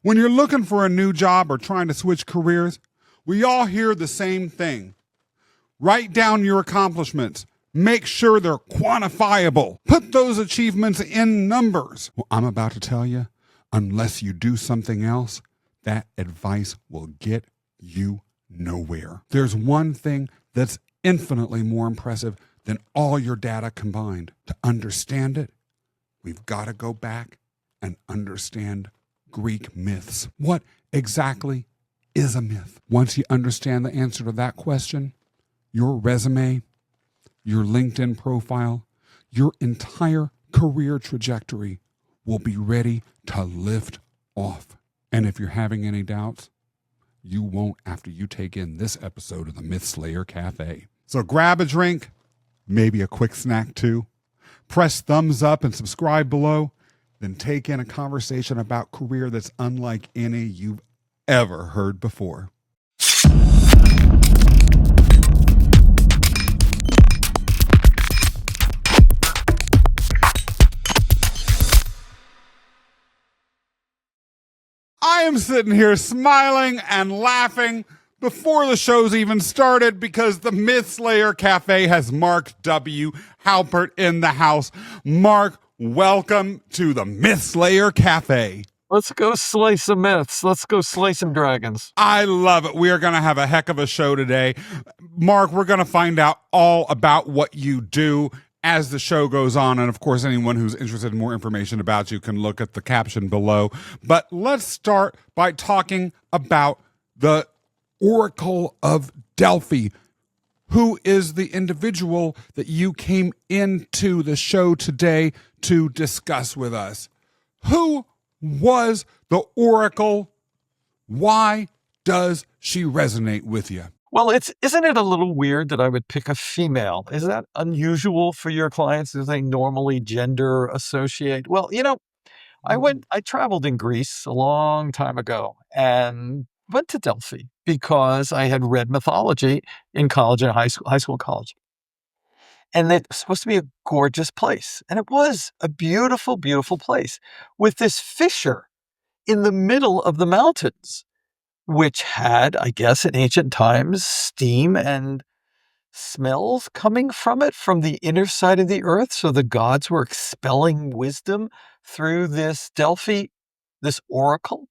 When you're looking for a new job or trying to switch careers, we all hear the same thing. Write down your accomplishments. Make sure they're quantifiable. Put those achievements in numbers. Well, I'm about to tell you, unless you do something else, that advice will get you nowhere. There's one thing that's infinitely more impressive than all your data combined. To understand it, we've got to go back and understand Greek myths. What exactly is a myth? Once you understand the answer to that question, your resume, your LinkedIn profile, your entire career trajectory will be ready to lift off. And if you're having any doubts, you won't after you take in this episode of the Myth-Slayer Cafe. So grab a drink, maybe a quick snack too. Press thumbs up and subscribe below. Then take in a conversation about career that's unlike any you've ever heard before. I am sitting here smiling and laughing before the show's even started because the Myth-Slayer Cafe has Marc W. Halpert in the house. Marc, welcome to the Myth-Slayer Cafe. Let's go slay some myths. Let's go slay some dragons. I love it. We are going to have a heck of a show today. Marc, we're going to find out all about what you do as the show goes on. And of course, anyone who's interested in more information about you can look at the caption below. But let's start by talking about the Oracle of Delphi. Who is the individual that you came into the show today to discuss with us? Who was the Oracle? Why does she resonate with you? Well, isn't it a little weird that I would pick a female? Is that unusual for your clients? Do they normally gender associate? Well, I traveled in Greece a long time ago and went to Delphi because I had read mythology in college and high school and college. And it was supposed to be a gorgeous place. And it was a beautiful, beautiful place with this fissure in the middle of the mountains, which had, I guess, in ancient times, steam and smells coming from it from the inner side of the earth. So the gods were expelling wisdom through this Delphi, this oracle.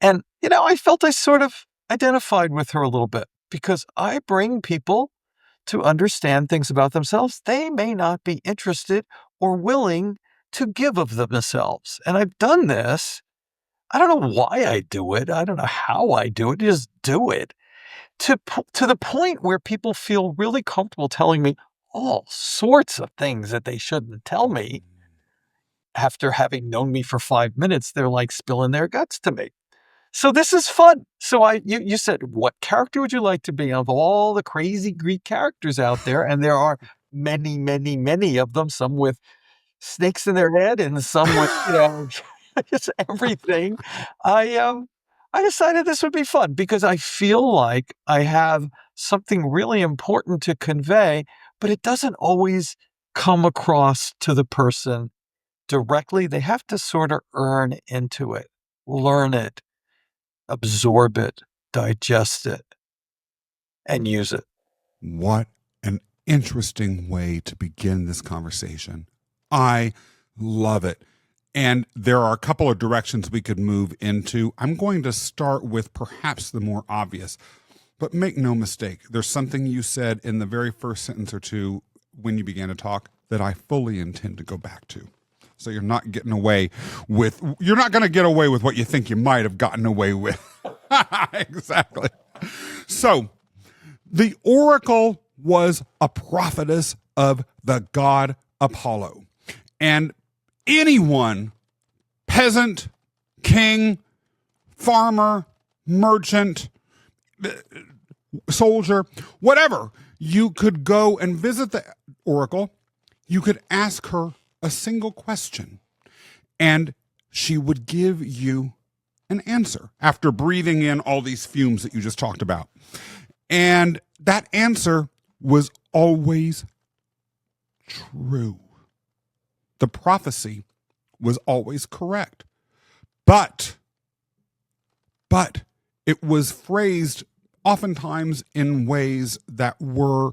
And, I felt I sort of identified with her a little bit because I bring people to understand things about themselves they may not be interested or willing to give of themselves. And I've done this. I don't know why I do it. I don't know how I do it. Just do it to the point where people feel really comfortable telling me all sorts of things that they shouldn't tell me. After having known me for 5 minutes, they're like spilling their guts to me. So this is fun. So you said, what character would you like to be of all the crazy Greek characters out there? And there are many, many, many of them, some with snakes in their head and some with, just everything. I decided this would be fun because I feel like I have something really important to convey, but it doesn't always come across to the person directly. They have to sort of earn into it, learn it, absorb it, digest it, and use it. What an interesting way to begin this conversation. I love it. And there are a couple of directions we could move into. I'm going to start with perhaps the more obvious, but make no mistake, there's something you said in the very first sentence or two when you began to talk that I fully intend to go back to. So you're not going to get away with what you think you might have gotten away with. Exactly. So the Oracle was a prophetess of the god Apollo. And anyone, peasant, king, farmer, merchant, soldier, whatever, you could go and visit the Oracle. You could ask her a single question, and she would give you an answer after breathing in all these fumes that you just talked about. And that answer was always true. The prophecy was always correct. But but it was phrased oftentimes in ways that were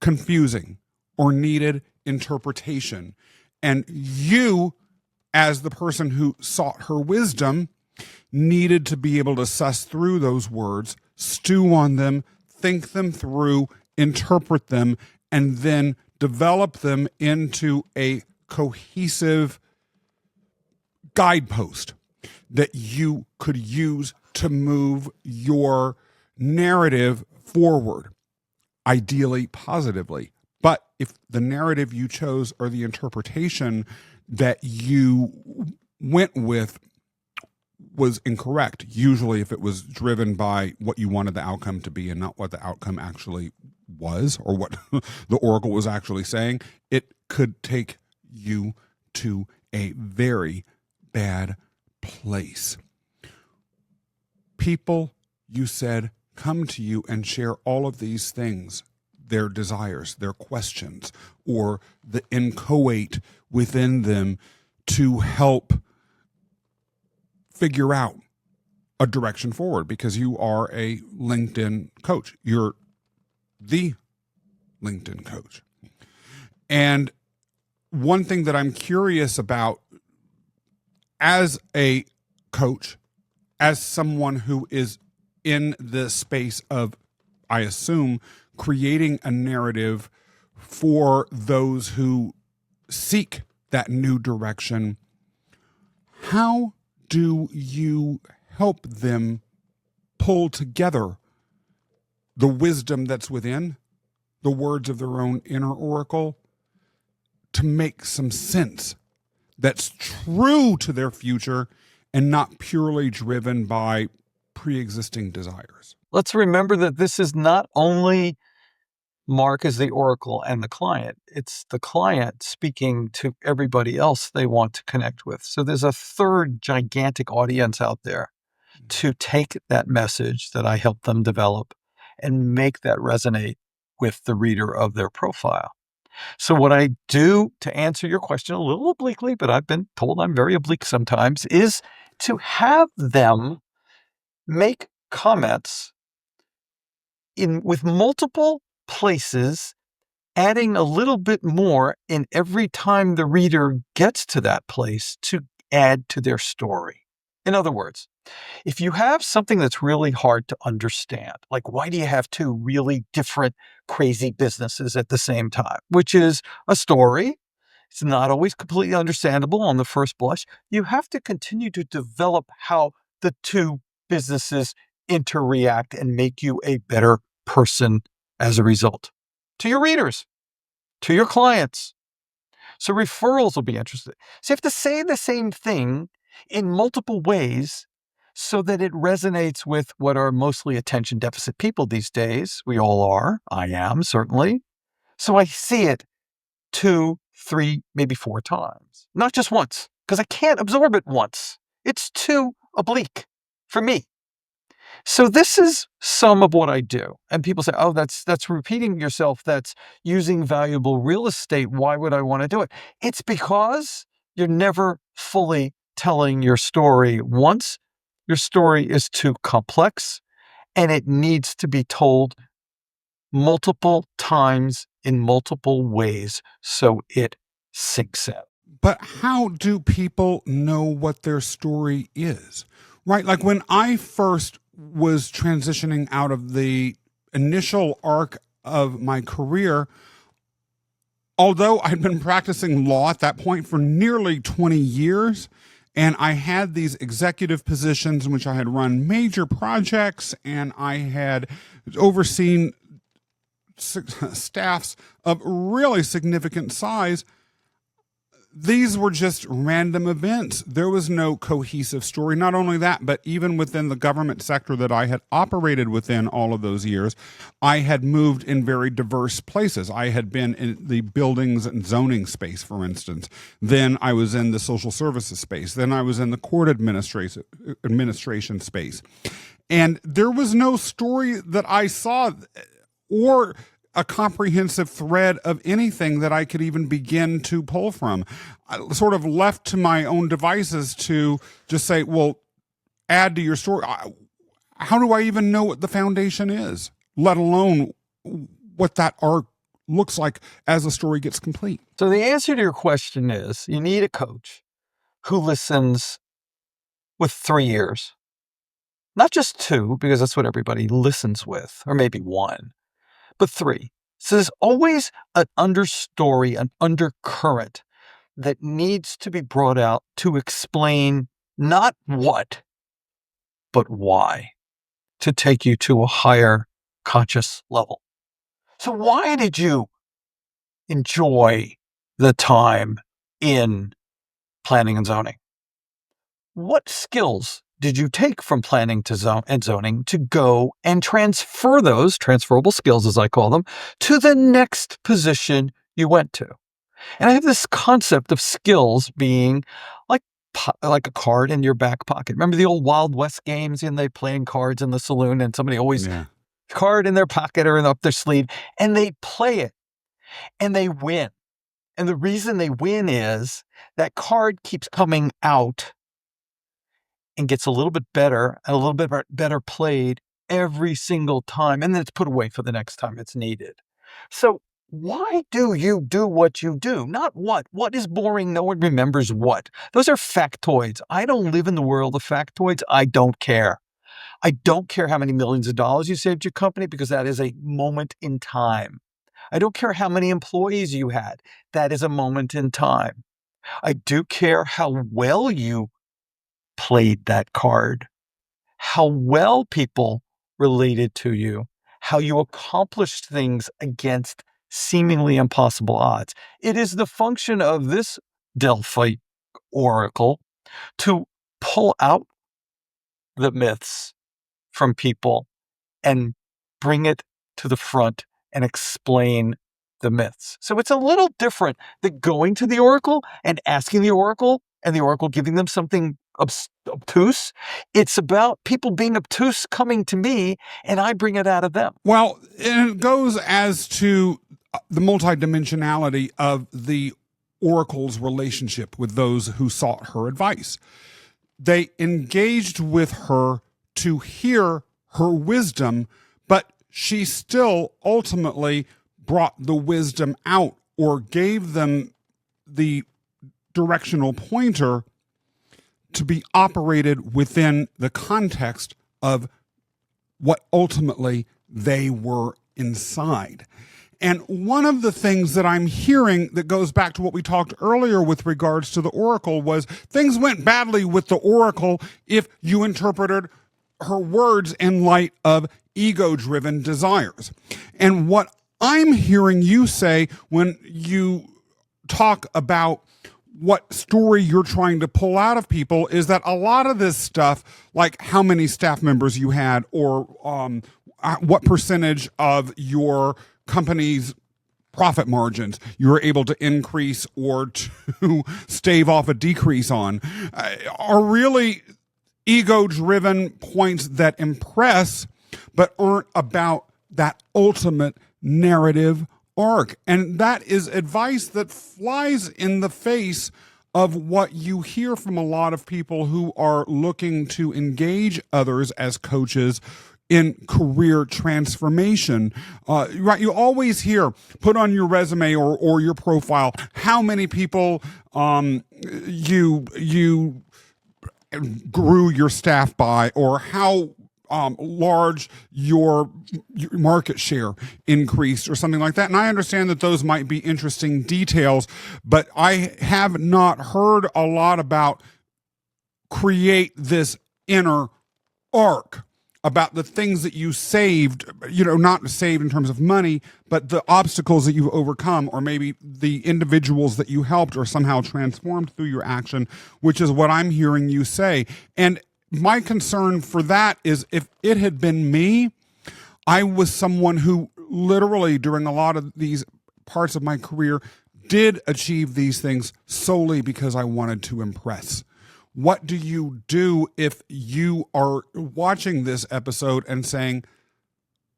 confusing or needed interpretation. And you, as the person who sought her wisdom, needed to be able to suss through those words, stew on them, think them through, interpret them, and then develop them into a cohesive guidepost that you could use to move your narrative forward, ideally positively. But if the narrative you chose or the interpretation that you went with was incorrect, usually if it was driven by what you wanted the outcome to be and not what the outcome actually was or what the Oracle was actually saying, it could take you to a very bad place. People, you said, come to you and share all of these things, their desires, their questions, or the inchoate within them to help figure out a direction forward, because you are a LinkedIn coach. You're the LinkedIn coach. And one thing that I'm curious about as a coach, as someone who is in the space of, I assume, creating a narrative for those who seek that new direction, how do you help them pull together the wisdom that's within, the words of their own inner oracle, to make some sense that's true to their future and not purely driven by pre-existing desires? Let's remember that this is not only Marc as the oracle and the client. It's the client speaking to everybody else they want to connect with. So there's a third gigantic audience out there to take that message that I help them develop and make that resonate with the reader of their profile. So what I do, to answer your question a little obliquely, but I've been told I'm very oblique sometimes, is to have them make comments with multiple places, adding a little bit more in every time the reader gets to that place to add to their story. In other words, if you have something that's really hard to understand, like why do you have two really different crazy businesses at the same time, which is a story. It's not always completely understandable on the first blush. You have to continue to develop how the two businesses interact and make you a better person as a result, to your readers, to your clients. So referrals will be interested. So you have to say the same thing in multiple ways so that it resonates with what are mostly attention deficit people these days. We all are. I am, certainly. So I see it 2, 3, maybe 4 times, not just once, because I can't absorb it once. It's too oblique for me. So this is some of what I do. And people say, oh, that's repeating yourself. That's using valuable real estate. Why would I want to do it? It's because you're never fully telling your story once. Your story is too complex and it needs to be told multiple times in multiple ways so it sinks in. But how do people know what their story is? Right? Like when I first was transitioning out of the initial arc of my career, although I'd been practicing law at that point for nearly 20 years, and I had these executive positions in which I had run major projects and I had overseen staffs of really significant size, these were just random events. There was no cohesive story. Not only that, but even within the government sector that I had operated within all of those years, I had moved in very diverse places. I had been in the buildings and zoning space, for instance. Then I was in the social services space. Then I was in the court administration space. And there was no story that I saw or a comprehensive thread of anything that I could even begin to pull from. I sort of left to my own devices to just say, well, add to your story. how do I even know what the foundation is, let alone what that arc looks like as the story gets complete? So the answer to your question is you need a coach who listens with 3 ears. Not just 2, because that's what everybody listens with, or maybe 1, but 3. So there's always an understory, an undercurrent that needs to be brought out to explain not what, but why, to take you to a higher conscious level. So why did you enjoy the time in planning and zoning? What skills did you take from planning to zoning to go and transfer those transferable skills, as I call them, to the next position you went to? And I have this concept of skills being like a card in your back pocket. Remember the old Wild West games, and they playing cards in the saloon, and somebody always card in their pocket or up their sleeve, and they play it and they win. And the reason they win is that card keeps coming out and gets a little bit better and a little bit better played every single time. And then it's put away for the next time it's needed. So why do you do what you do? Not what. What is boring? No one remembers what. Those are factoids. I don't live in the world of factoids. I don't care. I don't care how many millions of dollars you saved your company, because that is a moment in time. I don't care how many employees you had. That is a moment in time. I do care how well you played that card, how well people related to you, how you accomplished things against seemingly impossible odds. It is the function of this Delphi oracle to pull out the myths from people and bring it to the front and explain the myths. So it's a little different than going to the oracle and asking the oracle and the oracle giving them something obtuse. It's about people being obtuse coming to me, and I bring it out of them. Well, and it goes as to the multidimensionality of the oracle's relationship with those who sought her advice. They engaged with her to hear her wisdom, but she still ultimately brought the wisdom out, or gave them the directional pointer to be operated within the context of what ultimately they were inside. And one of the things that I'm hearing that goes back to what we talked earlier with regards to the oracle was things went badly with the oracle if you interpreted her words in light of ego-driven desires. And what I'm hearing you say when you talk about what story you're trying to pull out of people is that a lot of this stuff, like how many staff members you had, or what percentage of your company's profit margins you were able to increase or to stave off a decrease on, are really ego-driven points that impress, but aren't about that ultimate narrative arc. And that is advice that flies in the face of what you hear from a lot of people who are looking to engage others as coaches in career transformation. Right, you always hear, put on your resume or your profile, how many people you grew your staff by, or how large your market share increased, or something like that. And I understand that those might be interesting details, but I have not heard a lot about create this inner arc, about the things that you saved, not saved in terms of money, but the obstacles that you've overcome, or maybe the individuals that you helped or somehow transformed through your action, which is what I'm hearing you say. And my concern for that is, if it had been me, I was someone who literally during a lot of these parts of my career did achieve these things solely because I wanted to impress. What do you do if you are watching this episode and saying,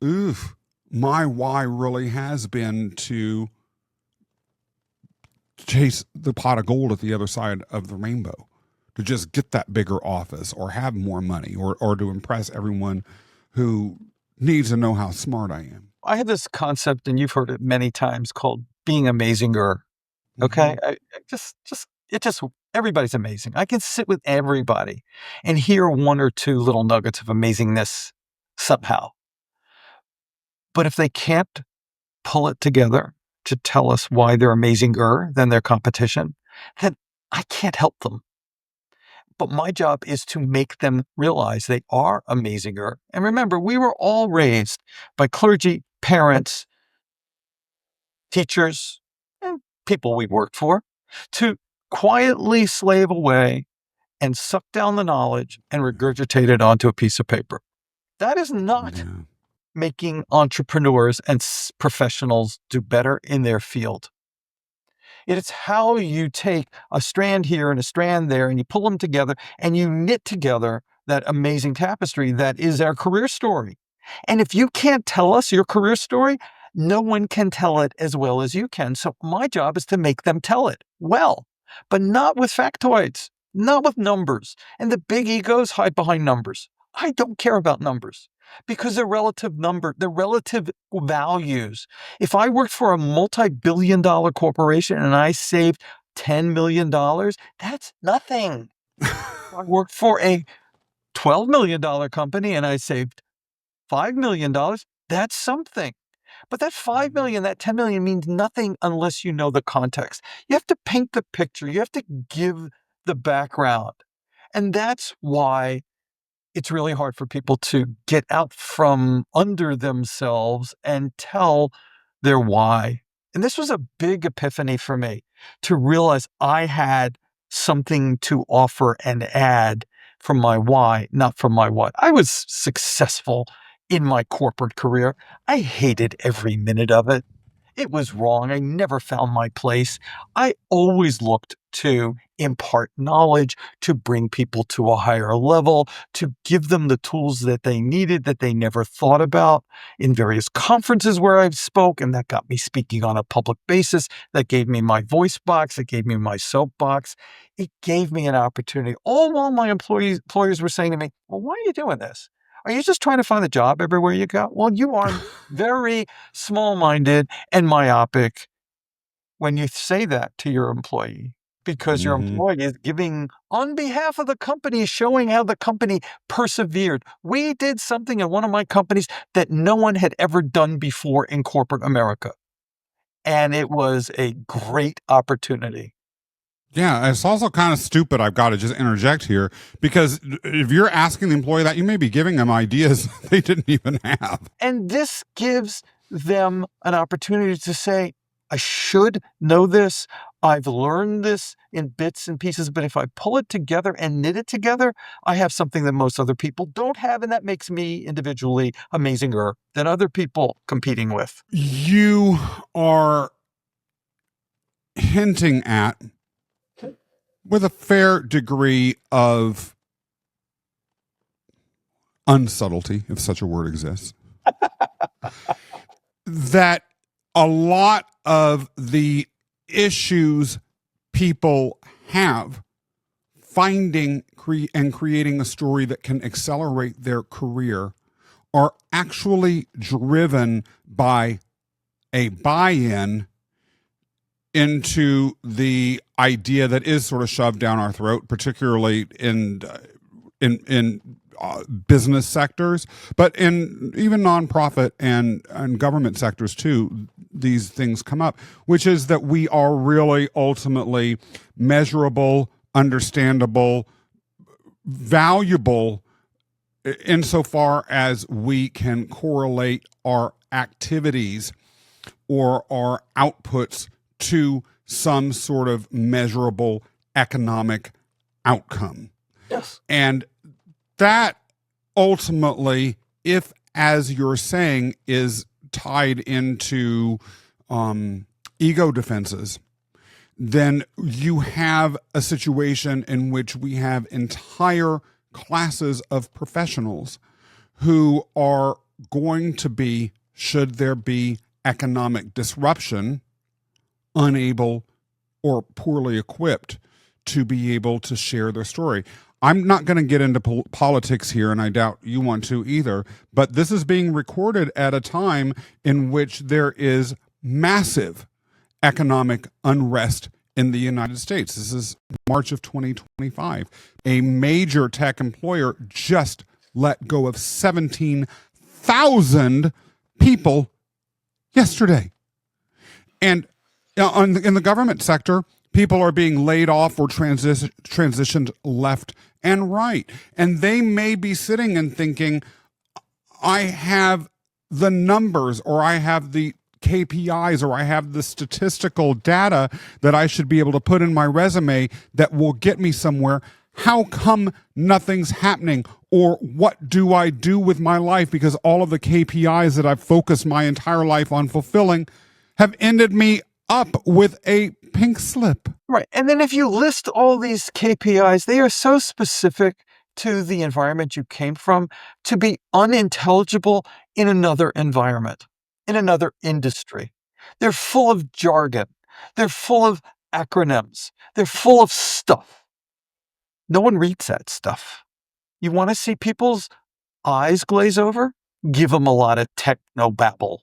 oof, my why really has been to chase the pot of gold at the other side of the rainbow, to just get that bigger office or have more money or to impress everyone who needs to know how smart I am. I have this concept, and you've heard it many times, called being amazinger. Okay. Everybody's amazing. I can sit with everybody and hear one or two little nuggets of amazingness somehow. But if they can't pull it together to tell us why they're amazinger than their competition, then I can't help them. But my job is to make them realize they are amazinger. And remember, we were all raised by clergy, parents, teachers, and people we worked for to quietly slave away and suck down the knowledge and regurgitate it onto a piece of paper. That is not making entrepreneurs and professionals do better in their field. It's how you take a strand here and a strand there and you pull them together and you knit together that amazing tapestry that is our career story. And if you can't tell us your career story, no one can tell it as well as you can. So my job is to make them tell it well, but not with factoids, not with numbers. And the big egos hide behind numbers. I don't care about numbers because they're relative values. If I worked for a multi-billion-dollar corporation and I saved $10 million, that's nothing. I worked for a $12 million company and I saved $5 million, that's something. But that 5 million, that 10 million means nothing unless you know the context. You have to paint the picture. You have to give the background. And that's why it's really hard for people to get out from under themselves and tell their why. And this was a big epiphany for me to realize I had something to offer and add from my why, not from my what. I was successful in my corporate career. I hated every minute of it. It was wrong. I never found my place. I always looked to impart knowledge, to bring people to a higher level, to give them the tools that they needed that they never thought about in various conferences where I've spoke, and that got me speaking on a public basis. That gave me my voice box. It gave me my soapbox. It gave me an opportunity. All while my employers were saying to me, well, why are you doing this? Are you just trying to find a job everywhere you go? Well, you are very small-minded and myopic when you say that to your employee, because your employee is giving on behalf of the company, showing how the company persevered. We did something in one of my companies that no one had ever done before in corporate America. And it was a great opportunity. Yeah, it's also kind of stupid, I've got to just interject here, because if you're asking the employee that, you may be giving them ideas they didn't even have. And this gives them an opportunity to say, I should know this. I've learned this in bits and pieces, but if I pull it together and knit it together, I have something that most other people don't have, and that makes me individually amazinger than other people competing with. You are hinting at, with a fair degree of unsubtlety, if such a word exists, that a lot of the issues people have finding and creating a story that can accelerate their career are actually driven by a buy-in into the idea that is sort of shoved down our throat, particularly in business sectors, but in even nonprofit and government sectors too, these things come up, which is that we are really ultimately measurable, understandable, valuable insofar as we can correlate our activities or our outputs to some sort of measurable economic outcome. Yes. And that ultimately, if, as you're saying, is tied into ego defenses, then you have a situation in which we have entire classes of professionals who are going to be, should there be economic disruption, unable or poorly equipped to be able to share their story. I'm not going to get into politics here, and I doubt you want to either, but this is being recorded at a time in which there is massive economic unrest in the United States. This is March of 2025. A major tech employer just let go of 17,000 people yesterday. And in the government sector, people are being laid off or transitioned left and right. And they may be sitting and thinking, I have the numbers, or I have the KPIs, or I have the statistical data that I should be able to put in my resume that will get me somewhere. How come nothing's happening? Or what do I do with my life? Because all of the KPIs that I've focused my entire life on fulfilling have ended me up with a pink slip. Right. And then if you list all these KPIs, they are so specific to the environment you came from to be unintelligible in another environment, in another industry. They're full of jargon. They're full of acronyms. They're full of stuff. No one reads that stuff. You want to see people's eyes glaze over? Give them a lot of techno babble.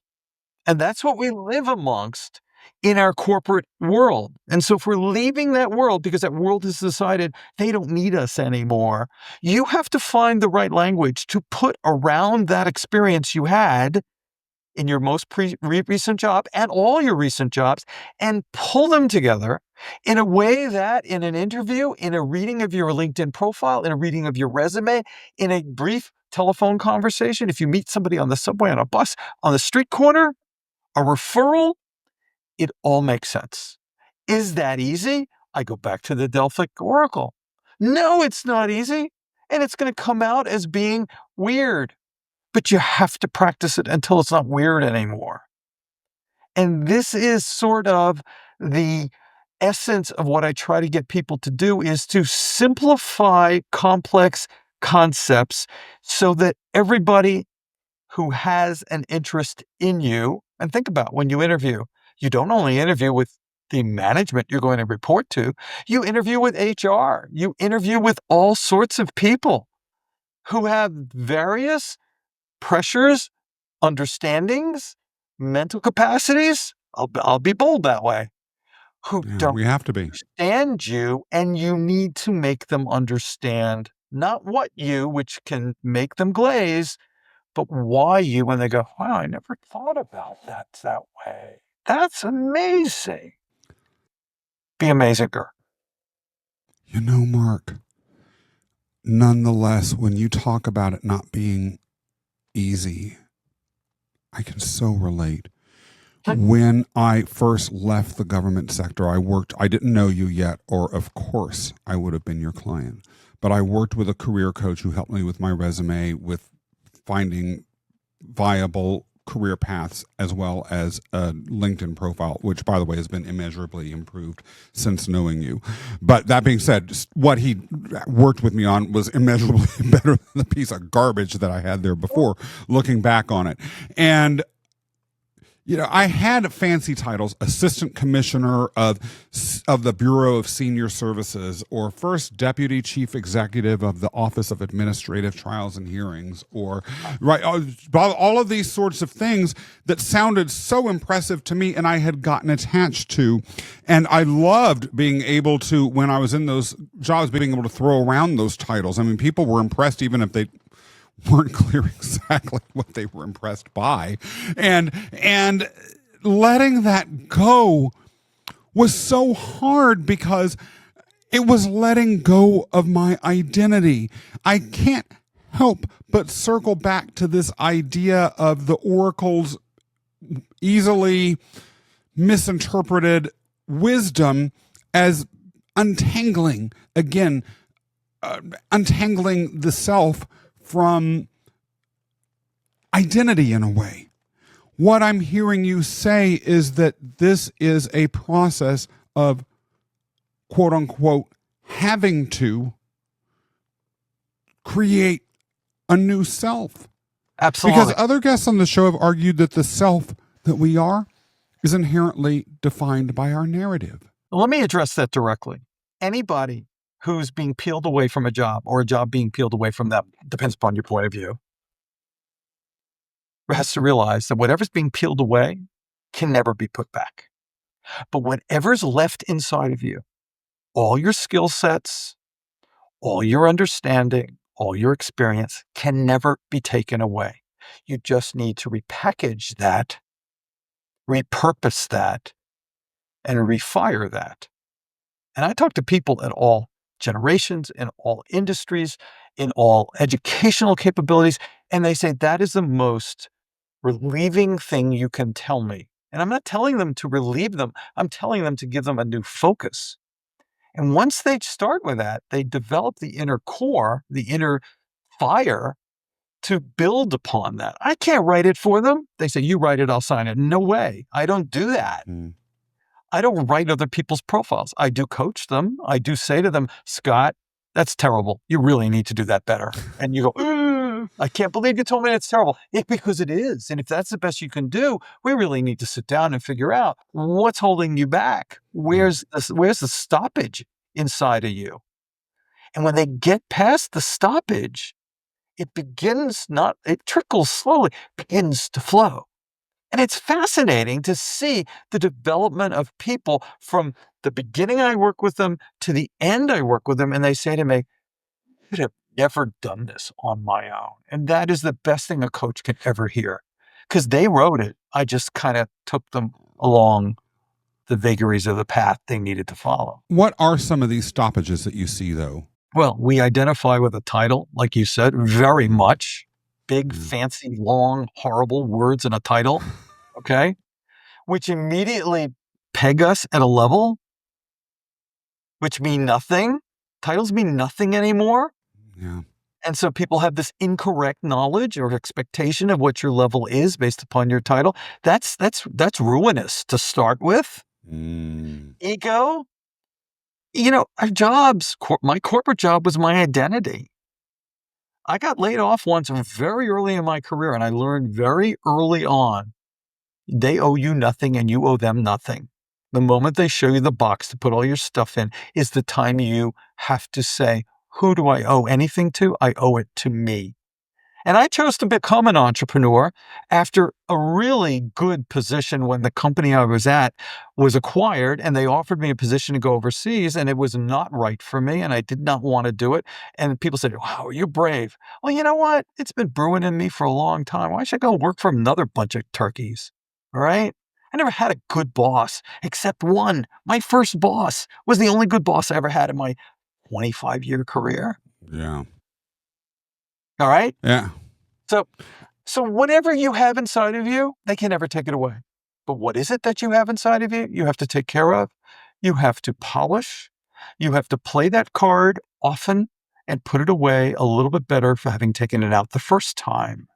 And that's what we live amongst in our corporate world. And so if we're leaving that world because that world has decided they don't need us anymore, you have to find the right language to put around that experience you had in your most recent job and all your recent jobs, and pull them together in a way that in an interview, in a reading of your LinkedIn profile, in a reading of your resume, in a brief telephone conversation, if you meet somebody on the subway, on a bus, on the street corner, a referral, it all makes sense. Is that easy? I go back to the Delphic Oracle. No, it's not easy. And it's going to come out as being weird. But you have to practice it until it's not weird anymore. And this is sort of the essence of what I try to get people to do, is to simplify complex concepts so that everybody who has an interest in you, and think about when you interview, you don't only interview with the management you're going to report to, you interview with HR, you interview with all sorts of people who have various pressures, understandings, mental capacities, I'll be bold that way, who don't we have to be. understand you, and you need to make them understand not what you, which can make them glaze, but why you, when they go, wow, I never thought about that way. That's amazing. Be amazing, girl. You know, Mark, nonetheless, when you talk about it not being easy, I can so relate. When I first left the government sector, I didn't know you yet, or of course I would have been your client, but I worked with a career coach who helped me with my resume, with finding viable career paths, as well as a LinkedIn profile, which, by the way, has been immeasurably improved since knowing you. But that being said, what he worked with me on was immeasurably better than the piece of garbage that I had there before, looking back on it. And you know, I had fancy titles: assistant commissioner of the Bureau of Senior Services, or first deputy chief executive of the Office of Administrative Trials and Hearings, or all of these sorts of things that sounded so impressive to me, and I had gotten attached to. And I loved being able to, when I was in those jobs, being able to throw around those titles. I mean, people were impressed even if they weren't clear exactly what they were impressed by. And letting that go was so hard, because it was letting go of my identity. I can't help but circle back to this idea of the Oracle's easily misinterpreted wisdom as untangling, untangling the self from identity in a way. What I'm hearing you say is that this is a process of, quote unquote, having to create a new self. Absolutely. Because other guests on the show have argued that the self that we are is inherently defined by our narrative. Let me address that directly. anybody who's being peeled away from a job or a job being peeled away from them, depends upon your point of view, has to realize that whatever's being peeled away can never be put back. But whatever's left inside of you, all your skill sets, all your understanding, all your experience can never be taken away. You just need to repackage that, repurpose that, and refire that. And I talk to people at all generations, in all industries, in all educational capabilities, and they say that is the most relieving thing you can tell me. And I'm not telling them to relieve them. I'm telling them to give them a new focus. And once they start with that, they develop the inner core, the inner fire to build upon that. I can't write it for them. They say, you write it, I'll sign it. No way. I don't do that. I don't write other people's profiles. I do coach them. I do say to them, Scott, that's terrible. You really need to do that better. And you go, I can't believe you told me it's terrible. Because it is. And if that's the best you can do, we really need to sit down and figure out what's holding you back. Where's the stoppage inside of you? And when they get past the stoppage, it trickles slowly, begins to flow. And it's fascinating to see the development of people from the beginning I work with them to the end I work with them. And they say to me, I could have never done this on my own. And that is the best thing a coach can ever hear, because they wrote it. I just kind of took them along the vagaries of the path they needed to follow. What are some of these stoppages that you see, though? Well, we identify with a title, like you said, very much. Big, fancy, long, horrible words in a title, okay? Which immediately peg us at a level which mean nothing. Titles mean nothing anymore. Yeah. And so people have this incorrect knowledge or expectation of what your level is based upon your title. That's ruinous to start with. Ego. Our jobs, my corporate job was my identity. I got laid off once very early in my career, and I learned very early on, they owe you nothing and you owe them nothing. The moment they show you the box to put all your stuff in is the time you have to say, who do I owe anything to? I owe it to me. And I chose to become an entrepreneur after a really good position when the company I was at was acquired, and they offered me a position to go overseas, and it was not right for me, and I did not want to do it. And people said, wow, you're brave. Well, you know what? It's been brewing in me for a long time. Why should I go work for another bunch of turkeys? All right? I never had a good boss except one. My first boss was the only good boss I ever had in my 25-year career. Yeah. All right? Yeah. So whatever you have inside of you, they can never take it away. But what is it that you have inside of you? You have to take care of. You have to polish. You have to play that card often and put it away a little bit better for having taken it out the first time.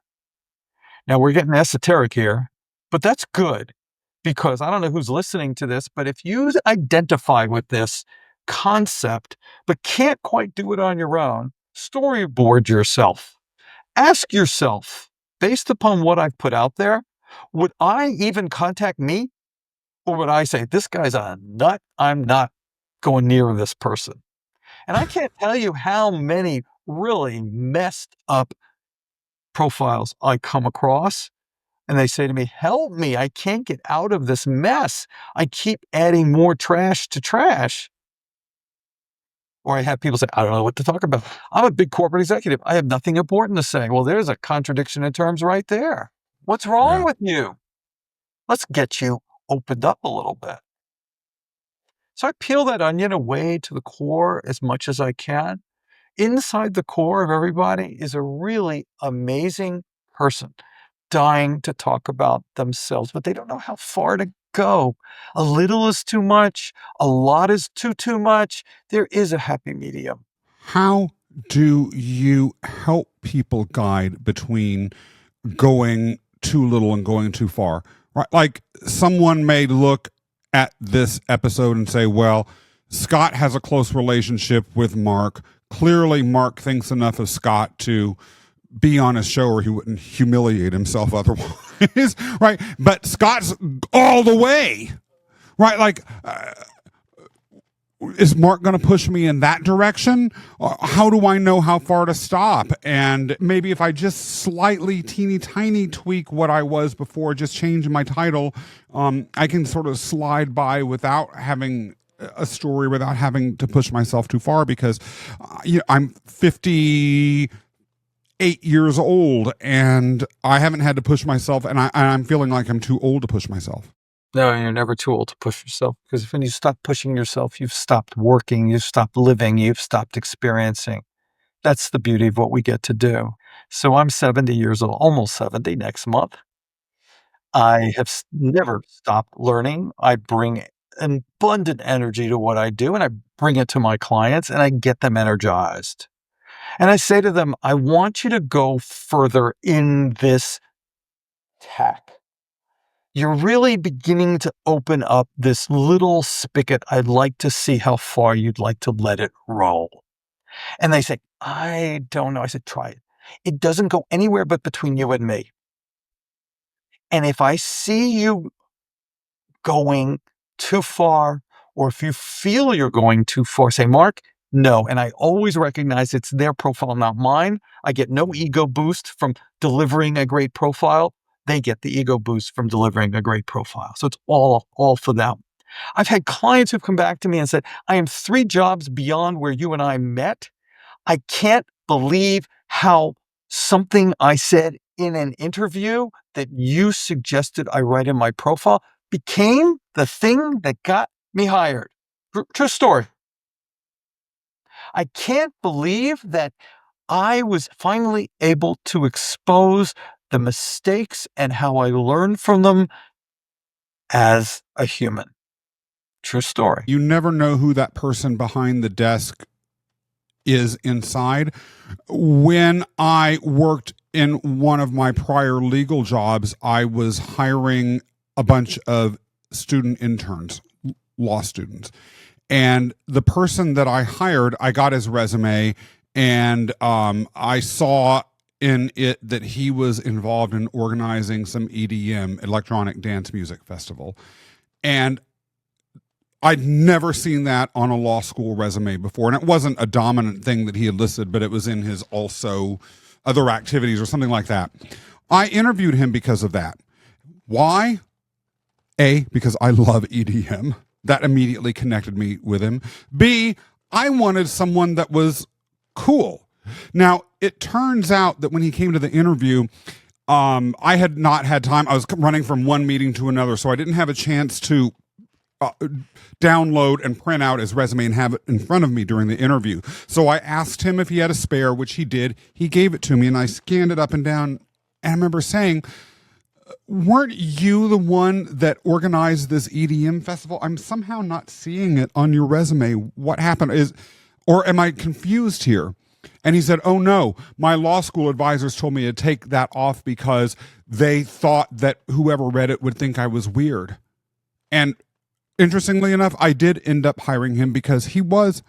Now, we're getting esoteric here, but that's good, because I don't know who's listening to this, but if you identify with this concept but can't quite do it on your own, storyboard yourself. Ask yourself, based upon what I've put out there, would I even contact me? Or would I say, this guy's a nut, I'm not going near this person? And I can't tell you how many really messed up profiles I come across. And they say to me, help me, I can't get out of this mess. I keep adding more trash to trash. Or I have people say, I don't know what to talk about. I'm a big corporate executive. I have nothing important to say. Well, there's a contradiction in terms right there. What's wrong with you? Let's get you opened up a little bit. So I peel that onion away to the core as much as I can. Inside the core of everybody is a really amazing person dying to talk about themselves, but they don't know how far to go. A little is too much. A lot is too much. There is a happy medium. How do you help people guide between going too little and going too far? Right? Like, someone may look at this episode and say, well, Scott has a close relationship with Marc. Clearly, Marc thinks enough of Scott to be on his show, or he wouldn't humiliate himself otherwise, right? But Scott's all the way, right? Like, is Marc going to push me in that direction? How do I know how far to stop? And maybe if I just slightly teeny tiny tweak what I was before, just change my title, I can sort of slide by without having a story, without having to push myself too far, because I'm 58 years old and I haven't had to push myself, and I'm feeling like I'm too old to push myself. No, you're never too old to push yourself, because when you stop pushing yourself, you've stopped working, you've stopped living, you've stopped experiencing. That's the beauty of what we get to do. So I'm 70 years old, almost 70 next month. I have never stopped learning. I bring an abundant energy to what I do, and I bring it to my clients, and I get them energized. And I say to them, I want you to go further in this tack. You're really beginning to open up this little spigot. I'd like to see how far you'd like to let it roll. And they say, I don't know. I said, try it. It doesn't go anywhere but between you and me. And if I see you going too far, or if you feel you're going too far, say, Marc, no. And I always recognize it's their profile, not mine. I get no ego boost from delivering a great profile. They get the ego boost from delivering a great profile. So it's all for them. I've had clients who've come back to me and said, I am 3 jobs beyond where you and I met. I can't believe how something I said in an interview that you suggested I write in my profile became the thing that got me hired. True story. I can't believe that I was finally able to expose the mistakes and how I learned from them as a human. True story. You never know who that person behind the desk is inside. When I worked in one of my prior legal jobs, I was hiring a bunch of student interns, law students. And the person that I hired, I got his resume, and I saw in it that he was involved in organizing some EDM, electronic dance music festival. And I'd never seen that on a law school resume before. And it wasn't a dominant thing that he had listed, but it was in his also other activities or something like that. I interviewed him because of that. Why? A, because I love EDM. That immediately connected me with him. B, I wanted someone that was cool. Now, it turns out that when he came to the interview, I had not had time. I was running from one meeting to another, so I didn't have a chance to download and print out his resume and have it in front of me during the interview. So I asked him if he had a spare, which he did. He gave it to me, and I scanned it up and down. And I remember saying, weren't you the one that organized this EDM festival? I'm somehow not seeing it on your resume. What happened? Or am I confused here? And he said, oh no, my law school advisors told me to take that off because they thought that whoever read it would think I was weird. And interestingly enough, I did end up hiring him because he was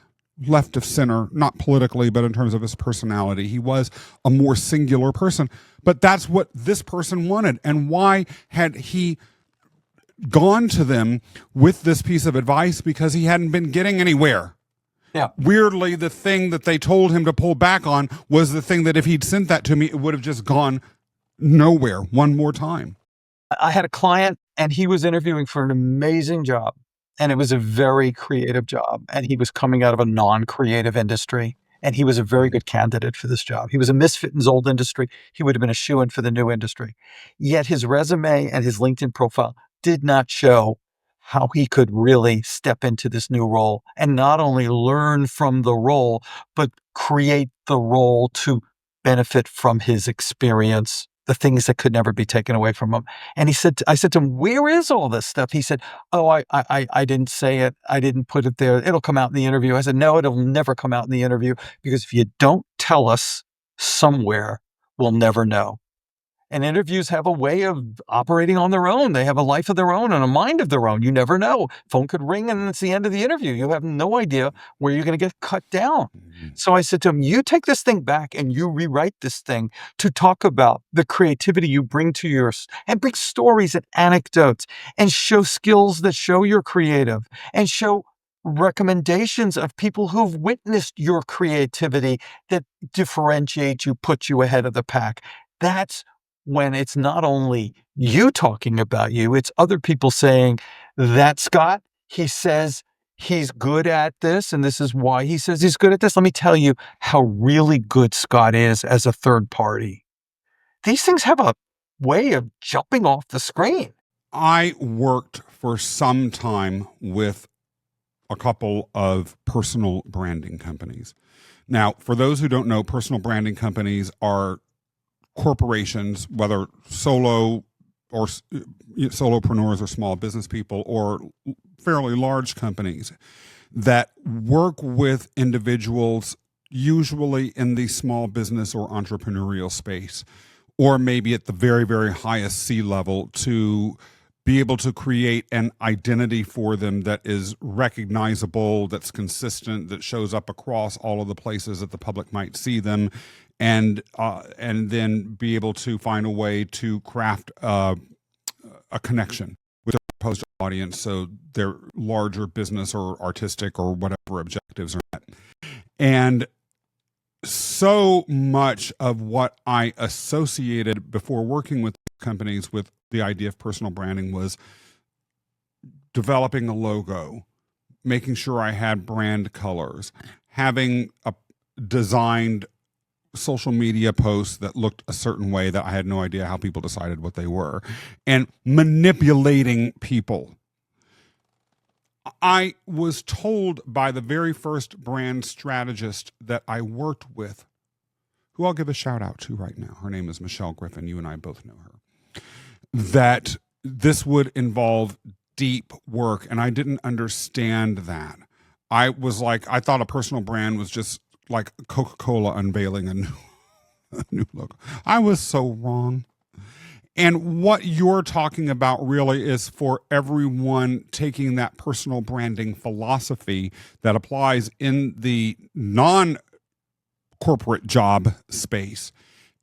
left of center, not politically, but in terms of his personality. He was a more singular person. But that's what this person wanted. And why had he gone to them with this piece of advice? Because he hadn't been getting anywhere. Yeah. Weirdly, the thing that they told him to pull back on was the thing that if he'd sent that to me, it would have just gone nowhere one more time. I had a client, and he was interviewing for an amazing job, and it was a very creative job, and he was coming out of a non-creative industry, and he was a very good candidate for this job. He was a misfit in his old industry. He would have been a shoo-in for the new industry. Yet his resume and his LinkedIn profile did not show how he could really step into this new role and not only learn from the role, but create the role to benefit from his experience, the things that could never be taken away from him. And I said to him, where is all this stuff? He said, oh, I didn't say it. I didn't put it there. It'll come out in the interview. I said, no, it'll never come out in the interview, because if you don't tell us somewhere, we'll never know. And interviews have a way of operating on their own. They have a life of their own and a mind of their own. You never know. Phone could ring and it's the end of the interview. You have no idea where you're going to get cut down. Mm-hmm. So I said to him, you take this thing back and you rewrite this thing to talk about the creativity you bring to yours, and bring stories and anecdotes, and show skills that show you're creative, and show recommendations of people who've witnessed your creativity that differentiate you, put you ahead of the pack. That's when it's not only you talking about you, it's other people saying, that Scott, he says he's good at this, and this is why he says he's good at this. Let me tell you how really good Scott is as a third party. These things have a way of jumping off the screen. I worked for some time with a couple of personal branding companies. Now, for those who don't know, personal branding companies are corporations, whether solo or solopreneurs or small business people or fairly large companies that work with individuals, usually in the small business or entrepreneurial space, or maybe at the very, very highest C-level, to be able to create an identity for them that is recognizable, that's consistent, that shows up across all of the places that the public might see them, and then be able to find a way to craft a connection with their proposed audience so their larger business or artistic or whatever objectives are met. And so much of what I associated before working with companies with the idea of personal branding was developing a logo, making sure I had brand colors, having a designed social media posts that looked a certain way that I had no idea how people decided what they were, and manipulating people. I was told by the very first brand strategist that I worked with, who I'll give a shout out to right now. Her name is Michelle Griffin. You and I both know her. That this would involve deep work, and I didn't understand that. I thought a personal brand was just like Coca-Cola unveiling a new logo. I was so wrong. And what you're talking about really is for everyone taking that personal branding philosophy that applies in the non-corporate job space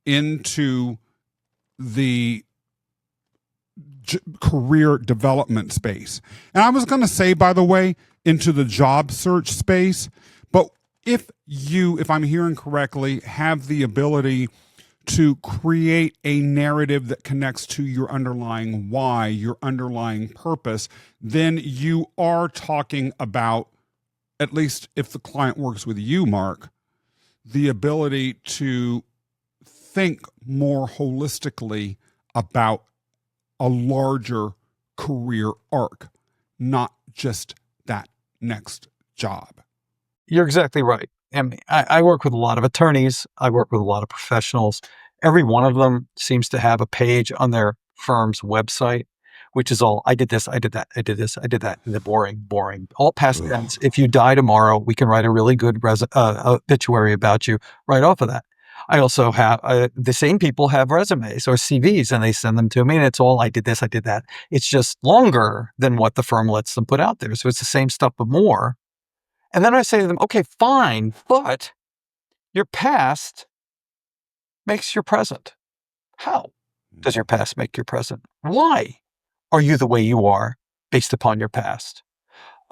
into the career development space. And I was going to say, by the way, into the job search space, but if I'm hearing correctly, have the ability to create a narrative that connects to your underlying why, your underlying purpose, then you are talking about, at least if the client works with you, Marc, the ability to think more holistically about a larger career arc, not just that next job. You're exactly right. And I work with a lot of attorneys. I work with a lot of professionals. Every one of them seems to have a page on their firm's website, which is all, I did this, I did that, I did this, I did that. And the boring, all past tense. If you die tomorrow, we can write a really good obituary about you right off of that. I also have, the same people have resumes or CVs, and they send them to me, and it's all, I did this, I did that. It's just longer than what the firm lets them put out there. So it's the same stuff, but more. And then I say to them, okay, fine, but your past makes your present. How does your past make your present? Why are you the way you are based upon your past?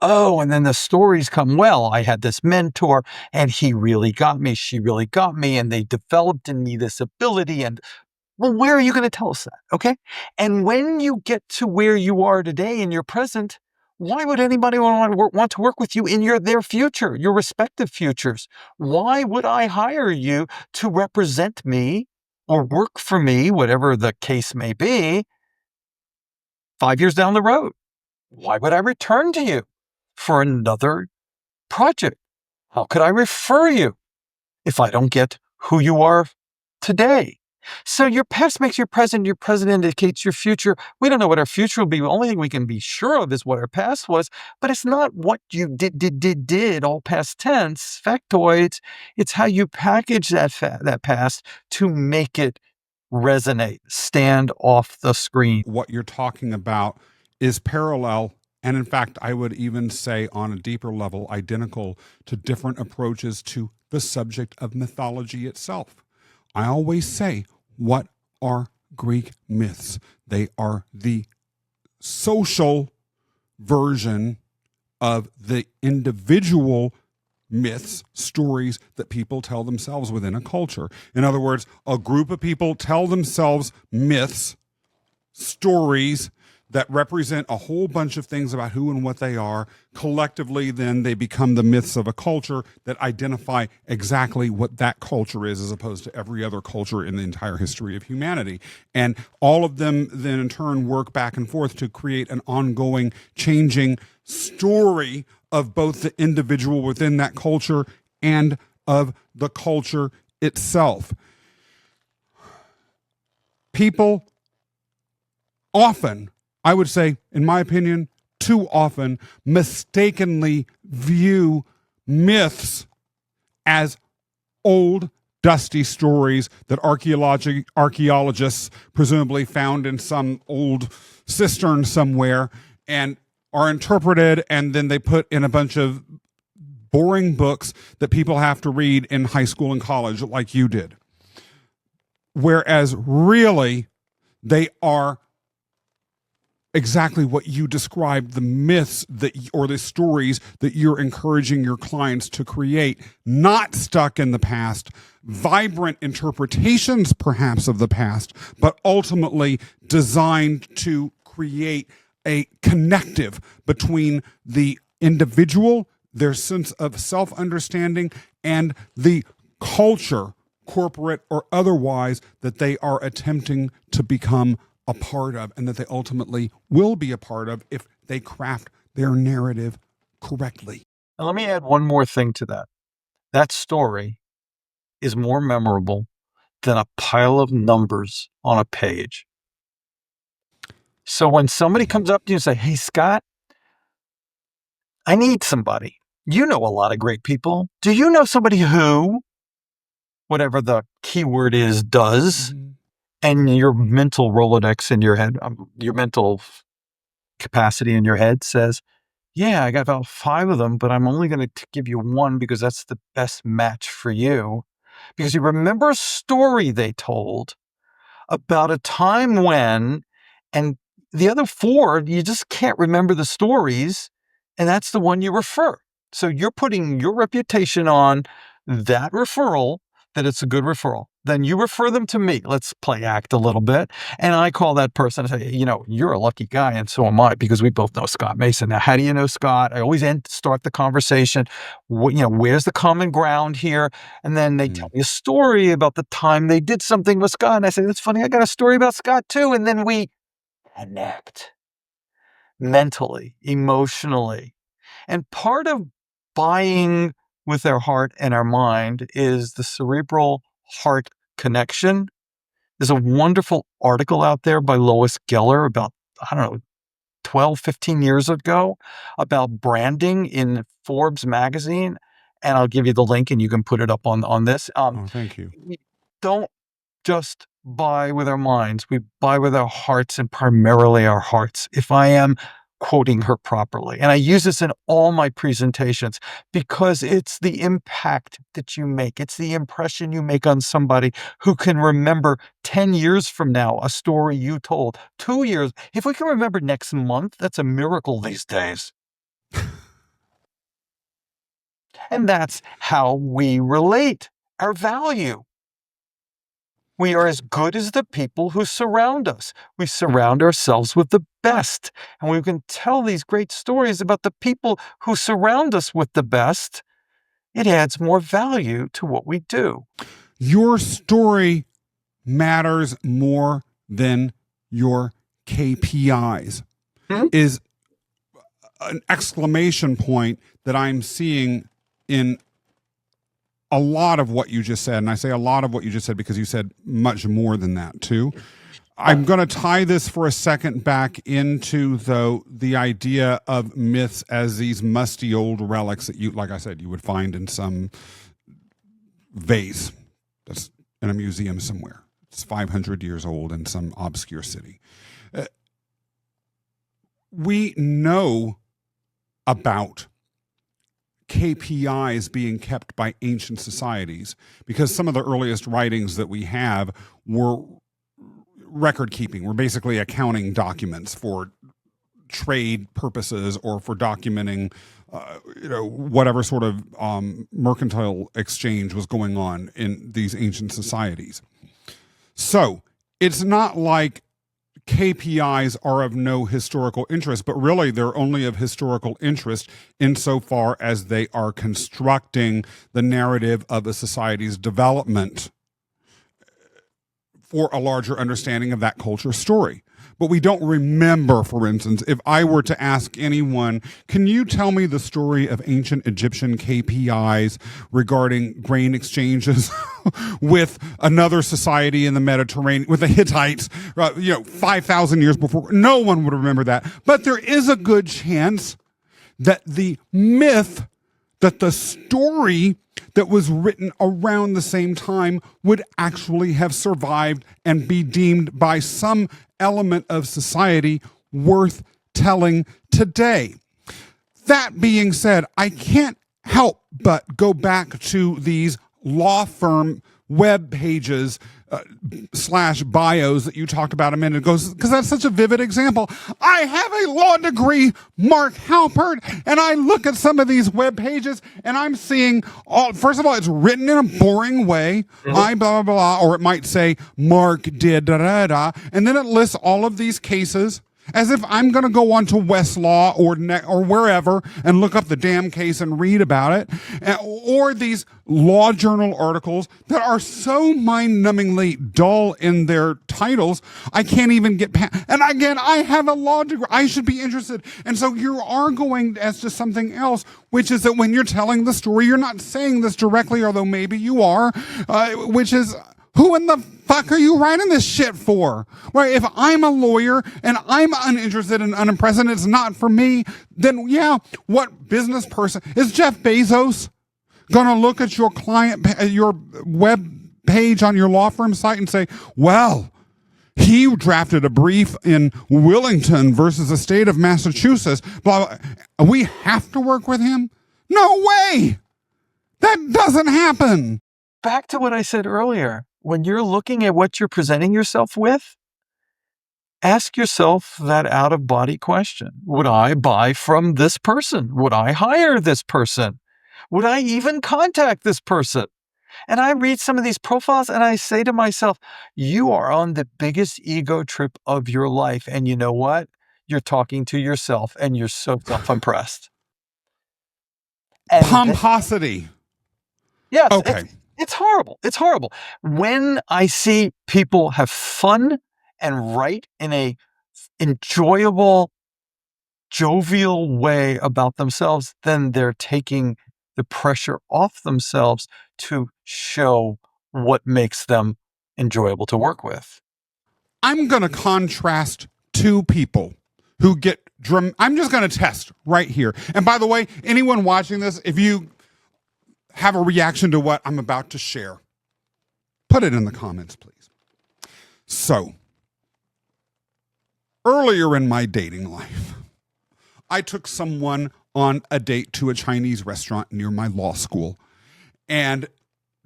Oh, and then the stories come, well, I had this mentor and he really got me, she really got me, and they developed in me this ability. And well, where are you going to tell us that? Okay. And when you get to where you are today in your present, why would anybody want to work with you in their future, your respective futures? Why would I hire you to represent me or work for me, whatever the case may be, 5 years down the road? Why would I return to you for another project? How could I refer you if I don't get who you are today? So your past makes your present indicates your future. We don't know what our future will be. The only thing we can be sure of is what our past was, but it's not what you did, all past tense, factoids. It's how you package that past to make it resonate, stand off the screen. What you're talking about is parallel, and in fact, I would even say on a deeper level, identical to different approaches to the subject of mythology itself. I always say, what are Greek myths? They are the social version of the individual myths, stories that people tell themselves within a culture. In other words, a group of people tell themselves myths, stories that represent a whole bunch of things about who and what they are. Collectively, then they become the myths of a culture that identify exactly what that culture is, as opposed to every other culture in the entire history of humanity. And all of them then in turn work back and forth to create an ongoing, changing story of both the individual within that culture and of the culture itself. People often, I would say, in my opinion, too often, mistakenly view myths as old, dusty stories that archaeologists presumably found in some old cistern somewhere and are interpreted, and then they put in a bunch of boring books that people have to read in high school and college like you did. Whereas really, they are exactly what you described, the myths or the stories that you're encouraging your clients to create, not stuck in the past, vibrant interpretations perhaps of the past, but ultimately designed to create a connective between the individual, their sense of self-understanding, and the culture, corporate or otherwise, that they are attempting to become a part of, and that they ultimately will be a part of if they craft their narrative correctly. And let me add one more thing to that. That story is more memorable than a pile of numbers on a page. So when somebody comes up to you and say, "Hey, Scott, I need somebody. You know a lot of great people. Do you know somebody who," whatever the keyword is, does, and your mental Rolodex in your head, your mental capacity in your head says, "Yeah, I got about 5 of them, but I'm only going to give you one because that's the best match for you." Because you remember a story they told about a time when, and the other 4, you just can't remember the stories, and that's the one you refer. So you're putting your reputation on that referral, that it's a good referral. Then you refer them to me. Let's play act a little bit. And I call that person and say, "You're a lucky guy, and so am I, because we both know Scott Mason." Now, how do you know Scott? I always start the conversation. Where's the common ground here? And then they tell me a story about the time they did something with Scott. And I say, "That's funny. I got a story about Scott too." And then we connect mentally, emotionally. And part of buying with our heart and our mind is the cerebral heart connection. There's a wonderful article out there by Lois Geller about, 12, 15 years ago about branding in Forbes magazine. And I'll give you the link and you can put it up on this. Thank you. We don't just buy with our minds. We buy with our hearts, and primarily our hearts, if I am quoting her properly. And I use this in all my presentations because it's the impact that you make. It's the impression you make on somebody who can remember 10 years from now a story you told. 2 years. If we can remember next month, that's a miracle these days. And that's how we relate our value. We are as good as the people who surround us. We surround ourselves with the best. And we can tell these great stories about the people who surround us with the best. It adds more value to what we do. Your story matters more than your KPIs is an exclamation point that I'm seeing in a lot of what you just said. And I say a lot of what you just said because you said much more than that too. I'm going to tie this for a second back into, though, the idea of myths as these musty old relics that you, like I said, you would find in some vase that's in a museum somewhere. It's 500 years old in some obscure city. We know about KPIs being kept by ancient societies because some of the earliest writings that we have were record keeping. We're basically accounting documents for trade purposes or for documenting, whatever sort of mercantile exchange was going on in these ancient societies. So it's not like KPIs are of no historical interest, but really they're only of historical interest insofar as they are constructing the narrative of a society's development for a larger understanding of that culture story. But we don't remember, for instance, if I were to ask anyone, can you tell me the story of ancient Egyptian KPIs regarding grain exchanges with another society in the Mediterranean, with the Hittites, 5,000 years before? No one would remember that. But there is a good chance that the myth, that the story that was written around the same time would actually have survived and be deemed by some element of society worth telling today. That being said, I can't help but go back to these law firm web pages / bios that you talked about a minute ago, because that's such a vivid example. I have a law degree, Marc 𝗵𝗆, and I look at some of these web pages and I'm seeing first of all, it's written in a boring way. I blah, blah, blah, or it might say Marc did da, da, da, and then it lists all of these cases as if I'm going to go on to Westlaw or wherever and look up the damn case and read about it. Or these law journal articles that are so mind-numbingly dull in their titles, I can't even get past. And again, I have a law degree. I should be interested. And so you are going as to something else, which is that when you're telling the story, you're not saying this directly, although maybe you are, which is, who in the fuck are you writing this shit for? Right? If I'm a lawyer and I'm uninterested and unimpressed and it's not for me, then yeah, what business person is Jeff Bezos going to look at your your web page on your law firm site and say, well, he drafted a brief in Wilmington versus the state of Massachusetts, blah, blah. We have to work with him? No way. That doesn't happen. Back to what I said earlier. When you're looking at what you're presenting yourself with, ask yourself that out-of-body question. Would I buy from this person? Would I hire this person? Would I even contact this person? And I read some of these profiles and I say to myself, you are on the biggest ego trip of your life. And you know what? You're talking to yourself and you're so self-impressed. Pomposity. Yes. Okay. It's horrible. It's horrible. When I see people have fun and write in a enjoyable, jovial way about themselves, then they're taking the pressure off themselves to show what makes them enjoyable to work with. I'm going to contrast two people who get I'm just going to test right here. And by the way, anyone watching this, if you have a reaction to what I'm about to share, put it in the comments, please. So, earlier in my dating life, I took someone on a date to a Chinese restaurant near my law school. And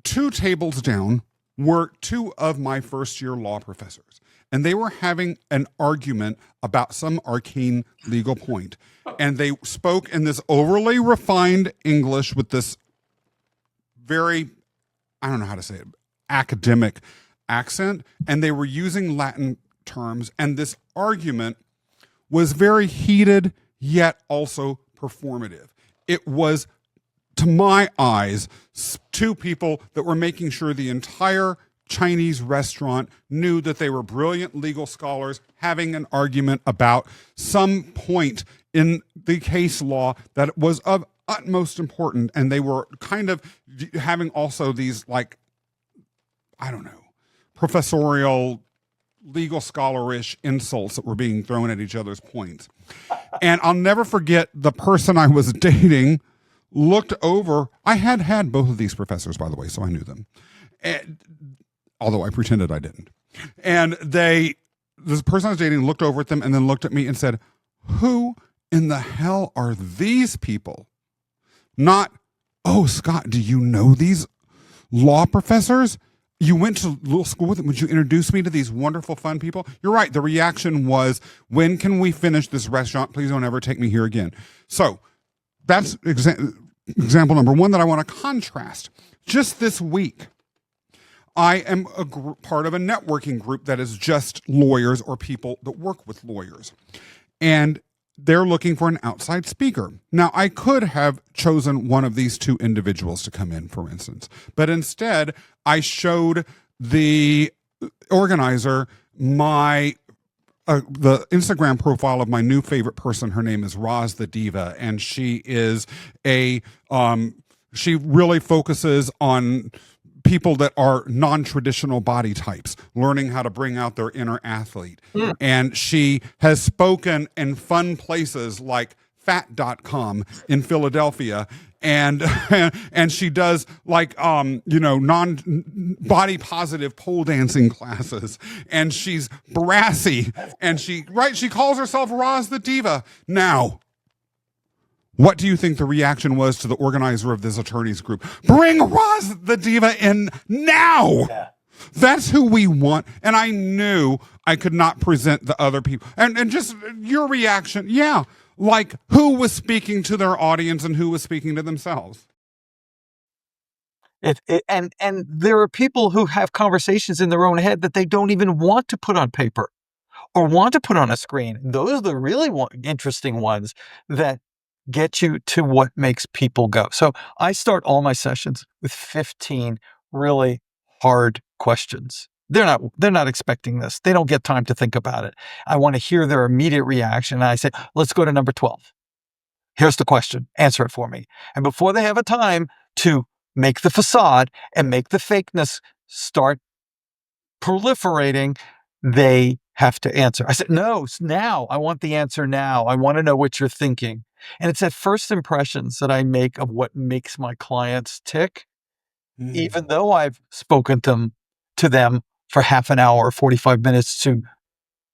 2 tables down were 2 of my first-year law professors. And they were having an argument about some arcane legal point. And they spoke in this overly refined English with this very, I don't know how to say it, academic accent, and they were using Latin terms, and this argument was very heated, yet also performative. It was, to my eyes, 2 people that were making sure the entire Chinese restaurant knew that they were brilliant legal scholars having an argument about some point in the case law that was of utmost important, and they were kind of having also these, like, I don't know, professorial, legal scholarish insults that were being thrown at each other's points. And I'll never forget, the person I was dating looked over. I had both of these professors, by the way, so I knew them, although I pretended I didn't. And this person I was dating looked over at them and then looked at me and said, who in the hell are these people? Not, oh, Scott, do you know these law professors? you went to little school with them. Would you introduce me to these wonderful, fun people? You're right. The reaction was, when can we finish this restaurant? Please don't ever take me here again. So that's example number one that I want to contrast. Just this week, I am part of a networking group that is just lawyers or people that work with lawyers. And they're looking for an outside speaker. Now, I could have chosen one of these two individuals to come in, for instance, but instead I showed the organizer my the Instagram profile of my new favorite person. Her name is Roz the Diva, and she is she really focuses on people that are non-traditional body types, learning how to bring out their inner athlete. And she has spoken in fun places like fat.com in Philadelphia. And she does like, non-body positive pole dancing classes. And she's brassy. And she calls herself Roz the Diva. Now, what do you think the reaction was to the organizer of this attorneys group? Bring Roz the Diva in now. Yeah. That's who we want. And I knew I could not present the other people. And just your reaction, yeah, like who was speaking to their audience and who was speaking to themselves. And there are people who have conversations in their own head that they don't even want to put on paper or want to put on a screen. Those are the really interesting ones that get you to what makes people go. So I start all my sessions with 15 really hard questions. They're not expecting this. They don't get time to think about it. I want to hear their immediate reaction. And I say, let's go to number 12. Here's the question. Answer it for me. And before they have a time to make the facade and make the fakeness start proliferating, they have to answer. I said, no, it's now. I want the answer now. I want to know what you're thinking. And it's at first impressions that I make of what makes my clients tick, even though I've spoken to them for half an hour or 45 minutes to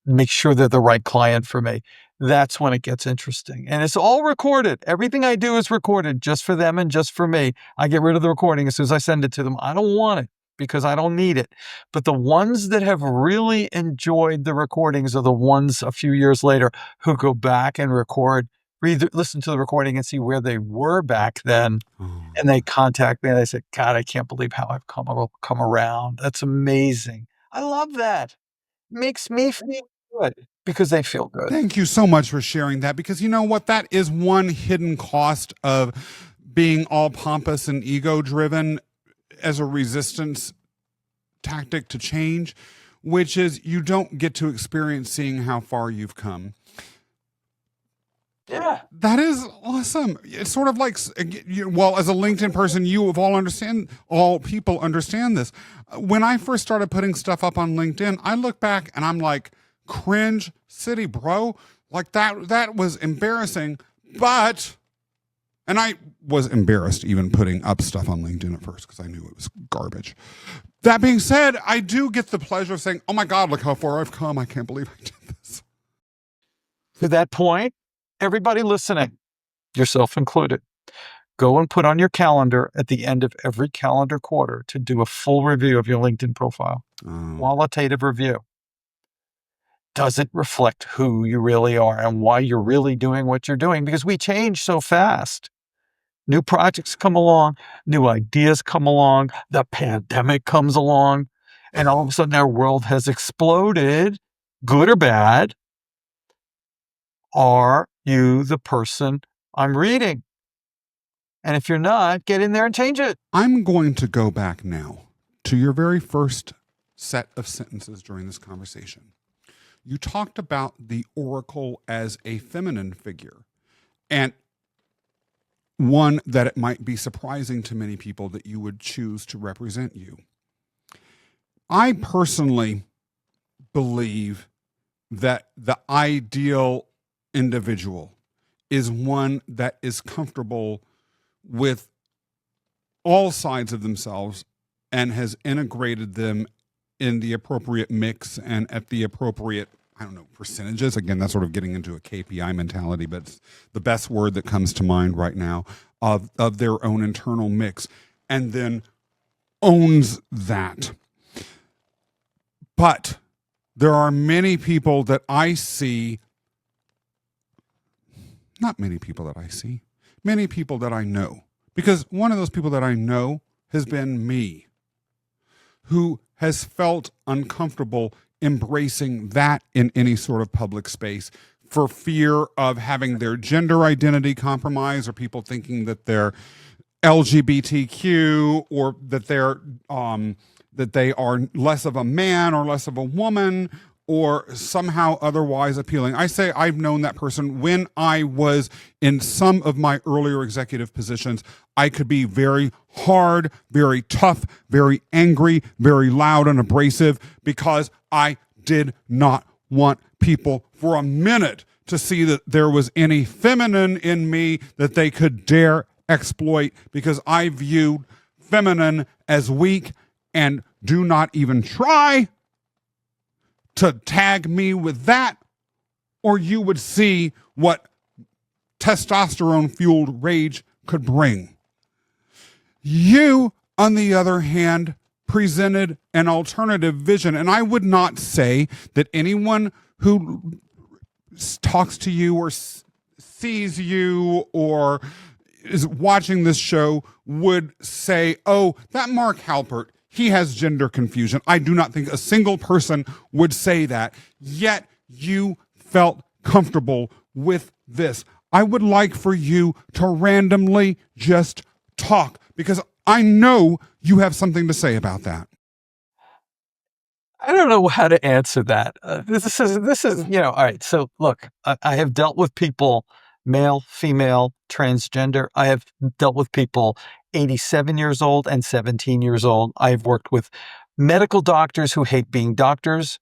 make sure they're the right client for me. That's when it gets interesting. And it's all recorded. Everything I do is recorded just for them and just for me. I get rid of the recording as soon as I send it to them. I don't want it because I don't need it. But the ones that have really enjoyed the recordings are the ones a few years later who go back and listen to the recording and see where they were back then. And they contact me and they say, God, I can't believe how I've come around. That's amazing. I love that. Makes me feel good because they feel good. Thank you so much for sharing that, because you know what? That is one hidden cost of being all pompous and ego driven as a resistance tactic to change, which is you don't get to experience seeing how far you've come. Yeah. That is awesome. It's sort of like, well, as a LinkedIn person, all people understand this. When I first started putting stuff up on LinkedIn, I look back and I'm like, cringe city, bro. Like that was embarrassing, and I was embarrassed even putting up stuff on LinkedIn at first because I knew it was garbage. That being said, I do get the pleasure of saying, oh my God, look how far I've come. I can't believe I did this. To that point, everybody listening, yourself included, go and put on your calendar at the end of every calendar quarter to do a full review of your LinkedIn profile. Qualitative review. Does it reflect who you really are and why you're really doing what you're doing? Because we change so fast. New projects come along, new ideas come along, the pandemic comes along, and all of a sudden our world has exploded, good or bad. Are you the person I'm reading? And if you're not, get in there and change it. I'm going to go back now to your very first set of sentences during this conversation. You talked about the oracle as a feminine figure, and one that it might be surprising to many people that you would choose to represent you. I personally believe that the ideal individual is one that is comfortable with all sides of themselves and has integrated them in the appropriate mix and at the appropriate, percentages. Again, that's sort of getting into a KPI mentality, but it's the best word that comes to mind right now of their own internal mix, and then owns that. But there are many people that I see, not many people that I see, many people that I know. Because one of those people that I know has been me, who has felt uncomfortable embracing that in any sort of public space for fear of having their gender identity compromised, or people thinking that they're LGBTQ, or that they are less of a man or less of a woman, or somehow otherwise appealing. I say I've known that person when I was in some of my earlier executive positions. I could be very hard, very tough, very angry, very loud and abrasive, because I did not want people for a minute to see that there was any feminine in me that they could dare exploit, because I viewed feminine as weak, and do not even try to tag me with that, or you would see what testosterone-fueled rage could bring. You, on the other hand, presented an alternative vision, and I would not say that anyone who talks to you or sees you or is watching this show would say, oh, that Marc Halpert, he has gender confusion. I do not think a single person would say that. Yet you felt comfortable with this. I would like for you to randomly just talk, because I know you have something to say about that. I don't know how to answer that. This is, all right. So look, I have dealt with people, male, female, transgender. I have dealt with people 87 years old and 17 years old. I have worked with medical doctors who hate being doctors.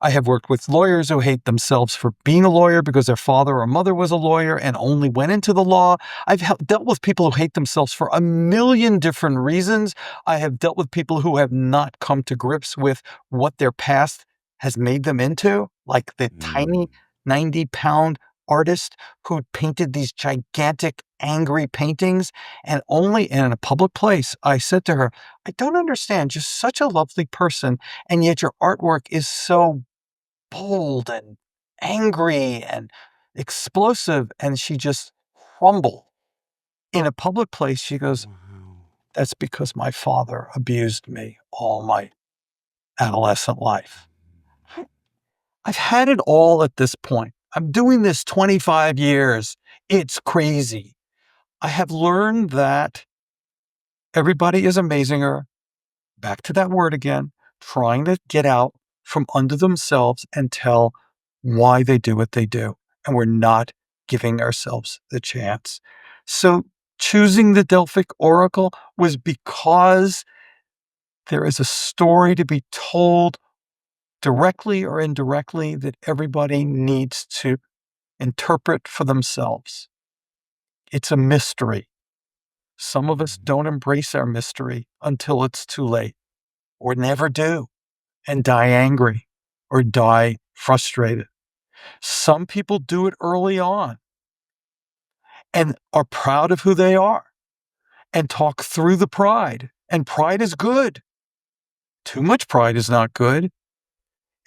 I have worked with lawyers who hate themselves for being a lawyer because their father or mother was a lawyer and only went into the law. I've dealt with people who hate themselves for a million different reasons. I have dealt with people who have not come to grips with what their past has made them into, like the tiny 90-pound artist who painted these gigantic, angry paintings. And only in a public place, I said to her, I don't understand, you're such a lovely person, and yet your artwork is so bold and angry and explosive. And she just crumbled. In a public place, she goes, that's because my father abused me all my adolescent life. I've had it all at this point. I'm doing this 25 years. It's crazy. I have learned that everybody is amazinger. Back to that word again, trying to get out from under themselves and tell why they do what they do. And we're not giving ourselves the chance. So choosing the Delphic Oracle was because there is a story to be told, directly or indirectly, that everybody needs to interpret for themselves. It's a mystery. Some of us don't embrace our mystery until it's too late, or never do, and die angry or die frustrated. Some people do it early on and are proud of who they are and talk through the pride. And pride is good. Too much pride is not good.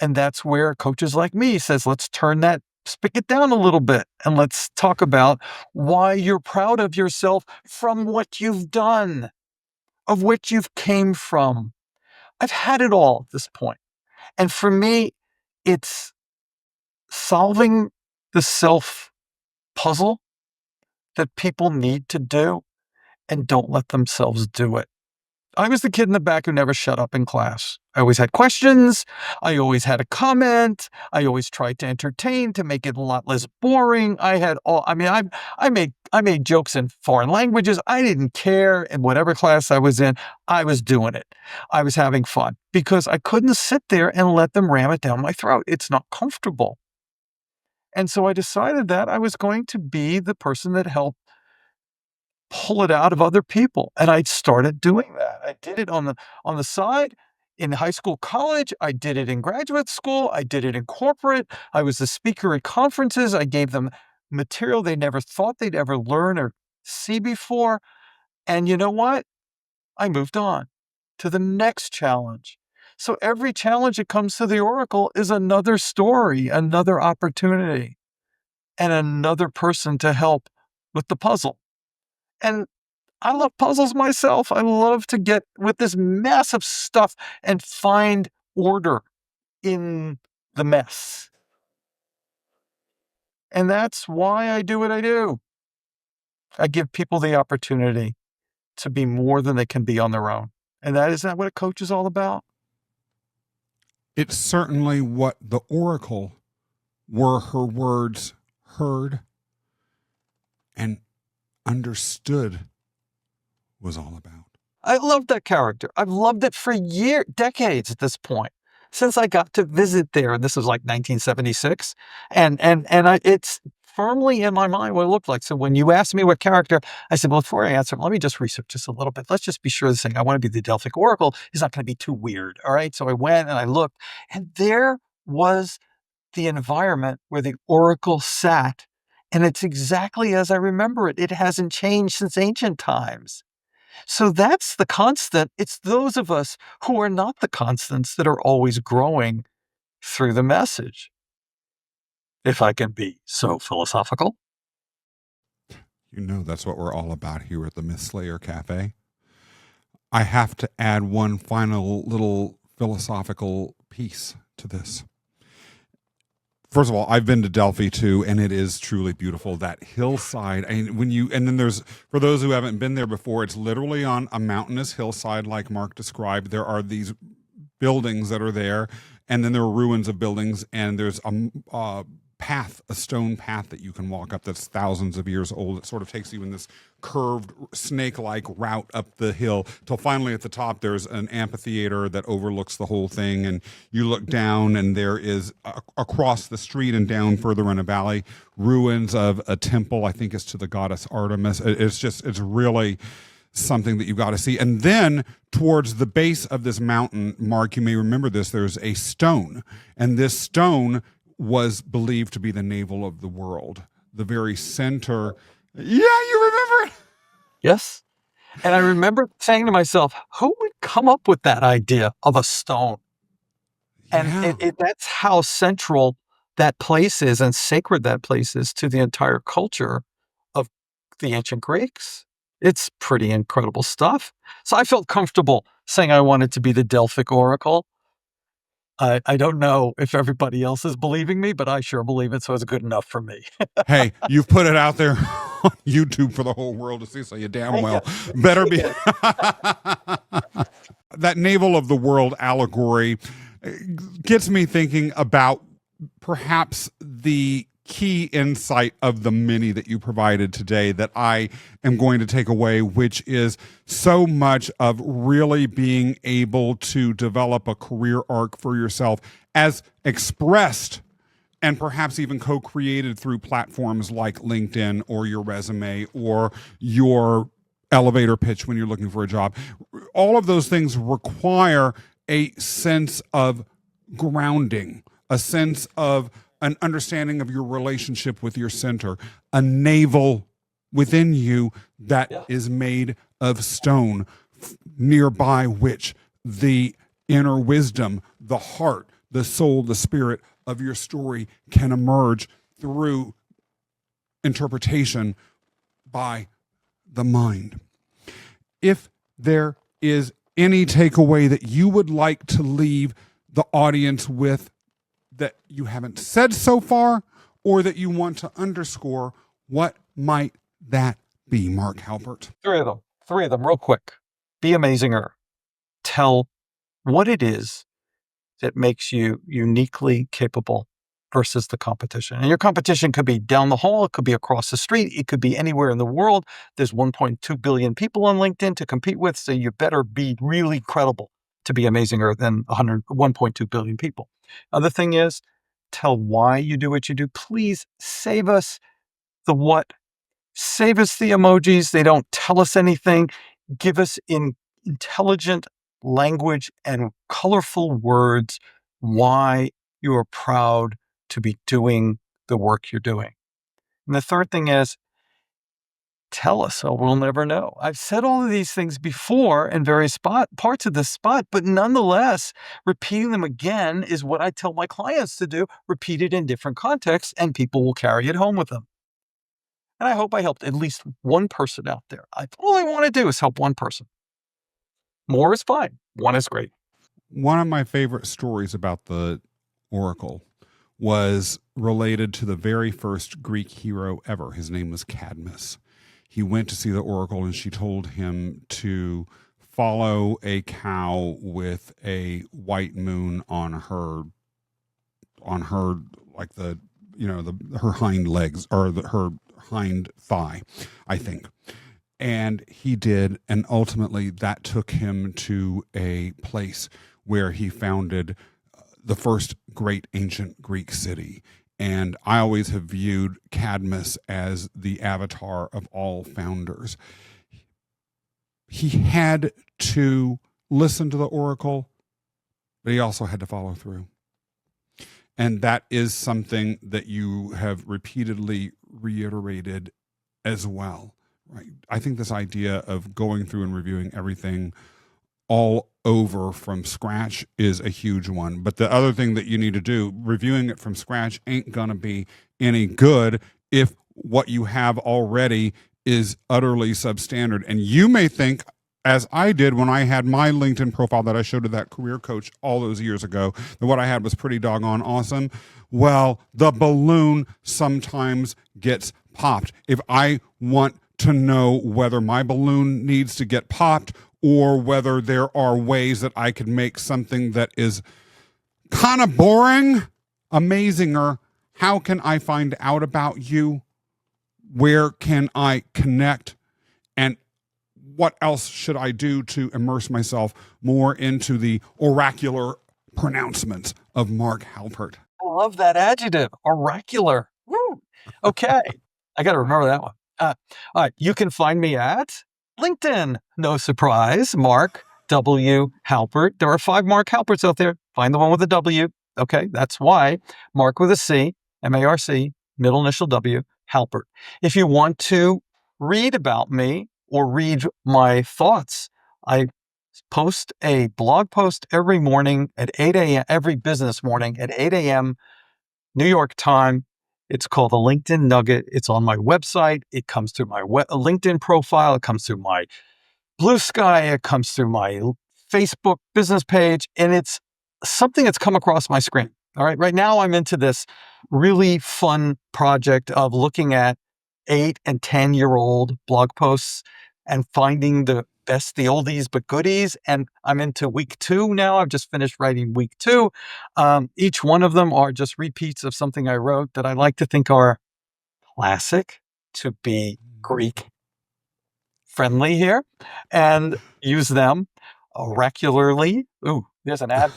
And that's where coaches like me says, let's turn that spigot down a little bit and let's talk about why you're proud of yourself from what you've done, of which you've came from. I've had it all at this point. And for me, it's solving the self puzzle that people need to do and don't let themselves do it. I was the kid in the back who never shut up in class. I always had questions. I always had a comment. I always tried to entertain to make it a lot less boring. I made jokes in foreign languages. I didn't care. In whatever class I was in, I was doing it. I was having fun because I couldn't sit there and let them ram it down my throat. It's not comfortable. And so I decided that I was going to be the person that helped pull it out of other people. And I started doing that. I did it on the side in high school, college. I did it in graduate school. I did it in corporate. I was the speaker at conferences. I gave them material they never thought they'd ever learn or see before. And you know what? I moved on to the next challenge. So every challenge that comes to the Oracle is another story, another opportunity, and another person to help with the puzzle. And I love puzzles myself. I love to get with this massive stuff and find order in the mess. And that's why I do what I do. I give people the opportunity to be more than they can be on their own. And is that what a coach is all about? It's certainly what the Oracle were her words heard and understood was all about. I love that character. I've loved it for decades at this point, since I got to visit there. And this was like 1976. And it's firmly in my mind what it looked like. So when you asked me what character, I said, well, before I answer, let me just research just a little bit. Let's just be sure this thing I want to be the Delphic Oracle is not going to be too weird. All right. So I went and I looked, and there was the environment where the Oracle sat. And it's exactly as I remember it. It hasn't changed since ancient times. So that's the constant. It's those of us who are not the constants that are always growing through the message. If I can be so philosophical. You know, that's what we're all about here at the Myth Slayer Cafe. I have to add one final little philosophical piece to this. First of all, I've been to Delphi too, and it is truly beautiful. That hillside, and then there's, for those who haven't been there before, it's literally on a mountainous hillside, like Marc described. There are these buildings that are there, and then there are ruins of buildings, and there's a path, a stone path that you can walk up that's thousands of years old. It sort of takes you in this curved snake-like route up the hill till finally at the top there's an amphitheater that overlooks the whole thing, and you look down and there is across the street and down further in a valley ruins of a temple. I think it's to the goddess Artemis. It's really something that you've got to see. And then towards the base of this mountain, Marc, you may remember this, there's a stone, and this stone was believed to be the navel of the world, the very center. Yeah, you remember it? Yes. And I remember saying to myself, who would come up with that idea of a stone? Yeah. And that's how central that place is and sacred that place is to the entire culture of the ancient Greeks. It's pretty incredible stuff. So I felt comfortable saying I wanted to be the Delphic Oracle. I don't know if everybody else is believing me, but I sure believe it, so it's good enough for me. Hey, you've put it out there on YouTube for the whole world to see, so you damn well better be. That navel of the world allegory gets me thinking about perhaps the key insight of the many that you provided today that I am going to take away, which is so much of really being able to develop a career arc for yourself as expressed and perhaps even co-created through platforms like LinkedIn or your resume or your elevator pitch when you're looking for a job. All of those things require a sense of grounding, a sense of an understanding of your relationship with your center, a navel within you that is made of stone, nearby which the inner wisdom, the heart, the soul, the spirit of your story can emerge through interpretation by the mind. If there is any takeaway that you would like to leave the audience with that you haven't said so far, or that you want to underscore, what might that be, Marc Halpert? Three of them real quick. Be amazinger. Tell what it is that makes you uniquely capable versus the competition. And your competition could be down the hall, it could be across the street, it could be anywhere in the world. There's 1.2 billion people on LinkedIn to compete with, so you better be really credible to be amazinger than 1.2 billion people. Other thing is, tell why you do what you do. Please save us the what. Save us the emojis. They don't tell us anything. Give us intelligent language and colorful words why you are proud to be doing the work you're doing. And the third thing is, tell us or we'll never know. I've said all of these things before in various parts of this spot, but nonetheless, repeating them again is what I tell my clients to do, repeat it in different contexts, and people will carry it home with them. And I hope I helped at least one person out there. All I want to do is help one person. More is fine. One is great. One of my favorite stories about the Oracle was related to the very first Greek hero ever. His name was Cadmus. He went to see the Oracle and she told him to follow a cow with a white moon on her like the, you know, her hind legs or her hind thigh, I think. And he did, and ultimately that took him to a place where he founded the first great ancient Greek city. And I always have viewed Cadmus as the avatar of all founders. He had to listen to the Oracle, but he also had to follow through. And that is something that you have repeatedly reiterated as well, right? I think this idea of going through and reviewing everything all over from scratch is a huge one. But the other thing that you need to do, reviewing it from scratch ain't going to be any good if what you have already is utterly substandard. And you may think, as I did when I had my LinkedIn profile that I showed to that career coach all those years ago, that what I had was pretty doggone awesome. Well, the balloon sometimes gets popped. If I want to know whether my balloon needs to get popped or whether there are ways that I could make something that is kind of boring amazinger, how can I find out about you? Where can I connect? And what else should I do to immerse myself more into the oracular pronouncements of Marc Halpert? I love that adjective, oracular. Woo. Okay, I got to remember that one. All right, you can find me at LinkedIn. No surprise, Marc W. Halpert. There are 5 Marc Halperts out there. Find the one with a W. Okay, that's why. Marc with a C, M-A-R-C, middle initial W, Halpert. If you want to read about me or read my thoughts, I post a blog post every morning at 8 a.m., every business morning at 8 a.m. New York time. It's called the LinkedIn Nugget. It's on my website. It comes through my LinkedIn profile. It comes through my Blue Sky. It comes through my Facebook business page. And it's something that's come across my screen. All right. Right now, I'm into this really fun project of looking at 8 and 10-year-old blog posts and finding the best, the oldies but goodies. And I'm into week 2 now. I've just finished writing week 2. Each one of them are just repeats of something I wrote that I like to think are classic, to be Greek friendly here, and use them oracularly. Ooh, there's an ad.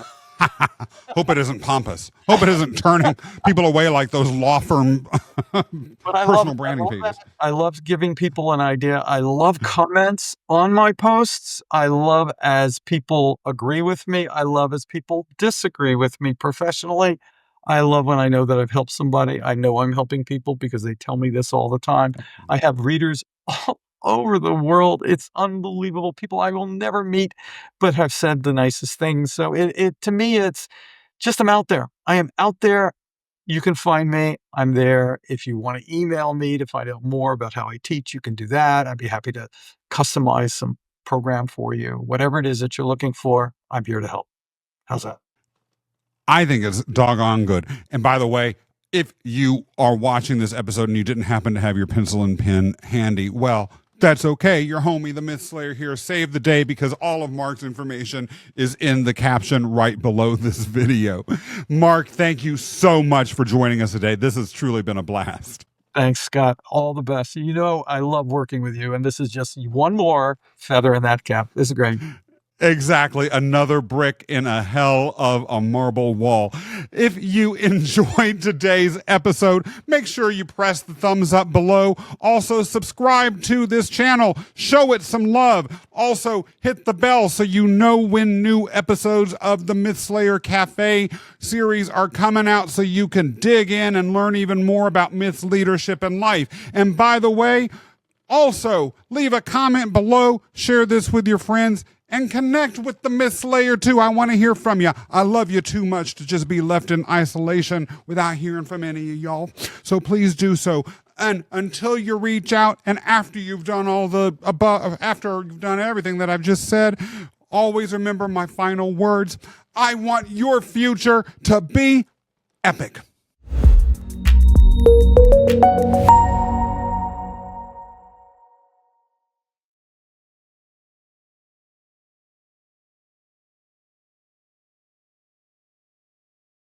Hope it isn't pompous. Hope it isn't turning people away like those law firm personal branding pages. I love giving people an idea. I love comments on my posts. I love as people agree with me. I love as people disagree with me professionally. I love when I know that I've helped somebody. I know I'm helping people because they tell me this all the time. I have readers all over the world. It's unbelievable. People I will never meet, but have said the nicest things. So it to me, it's just, I'm out there. I am out there. You can find me. I'm there. If you want to email me to find out more about how I teach, you can do that. I'd be happy to customize some program for you. Whatever it is that you're looking for, I'm here to help. How's that? I think it's doggone good. And by the way, if you are watching this episode and you didn't happen to have your pencil and pen handy, well, that's okay. Your homie, the Myth Slayer here, saved the day because all of Marc's information is in the caption right below this video. Marc, thank you so much for joining us today. This has truly been a blast. Thanks, Scott. All the best. You know, I love working with you, and this is just one more feather in that cap. This is great. Exactly. Another brick in a hell of a marble wall. If you enjoyed today's episode, make sure you press the thumbs up below. Also, subscribe to this channel. Show it some love. Also, hit the bell so you know when new episodes of the Myth Slayer Cafe series are coming out so you can dig in and learn even more about myths, leadership, and life. And by the way, Also, leave a comment below, share this with your friends, and connect with the Myth Slayer too. I want to hear from you. I love you too much to just be left in isolation without hearing from any of y'all. So please do so. And until you reach out and after you've done all the above, after you've done everything that I've just said, always remember my final words. I want your future to be epic.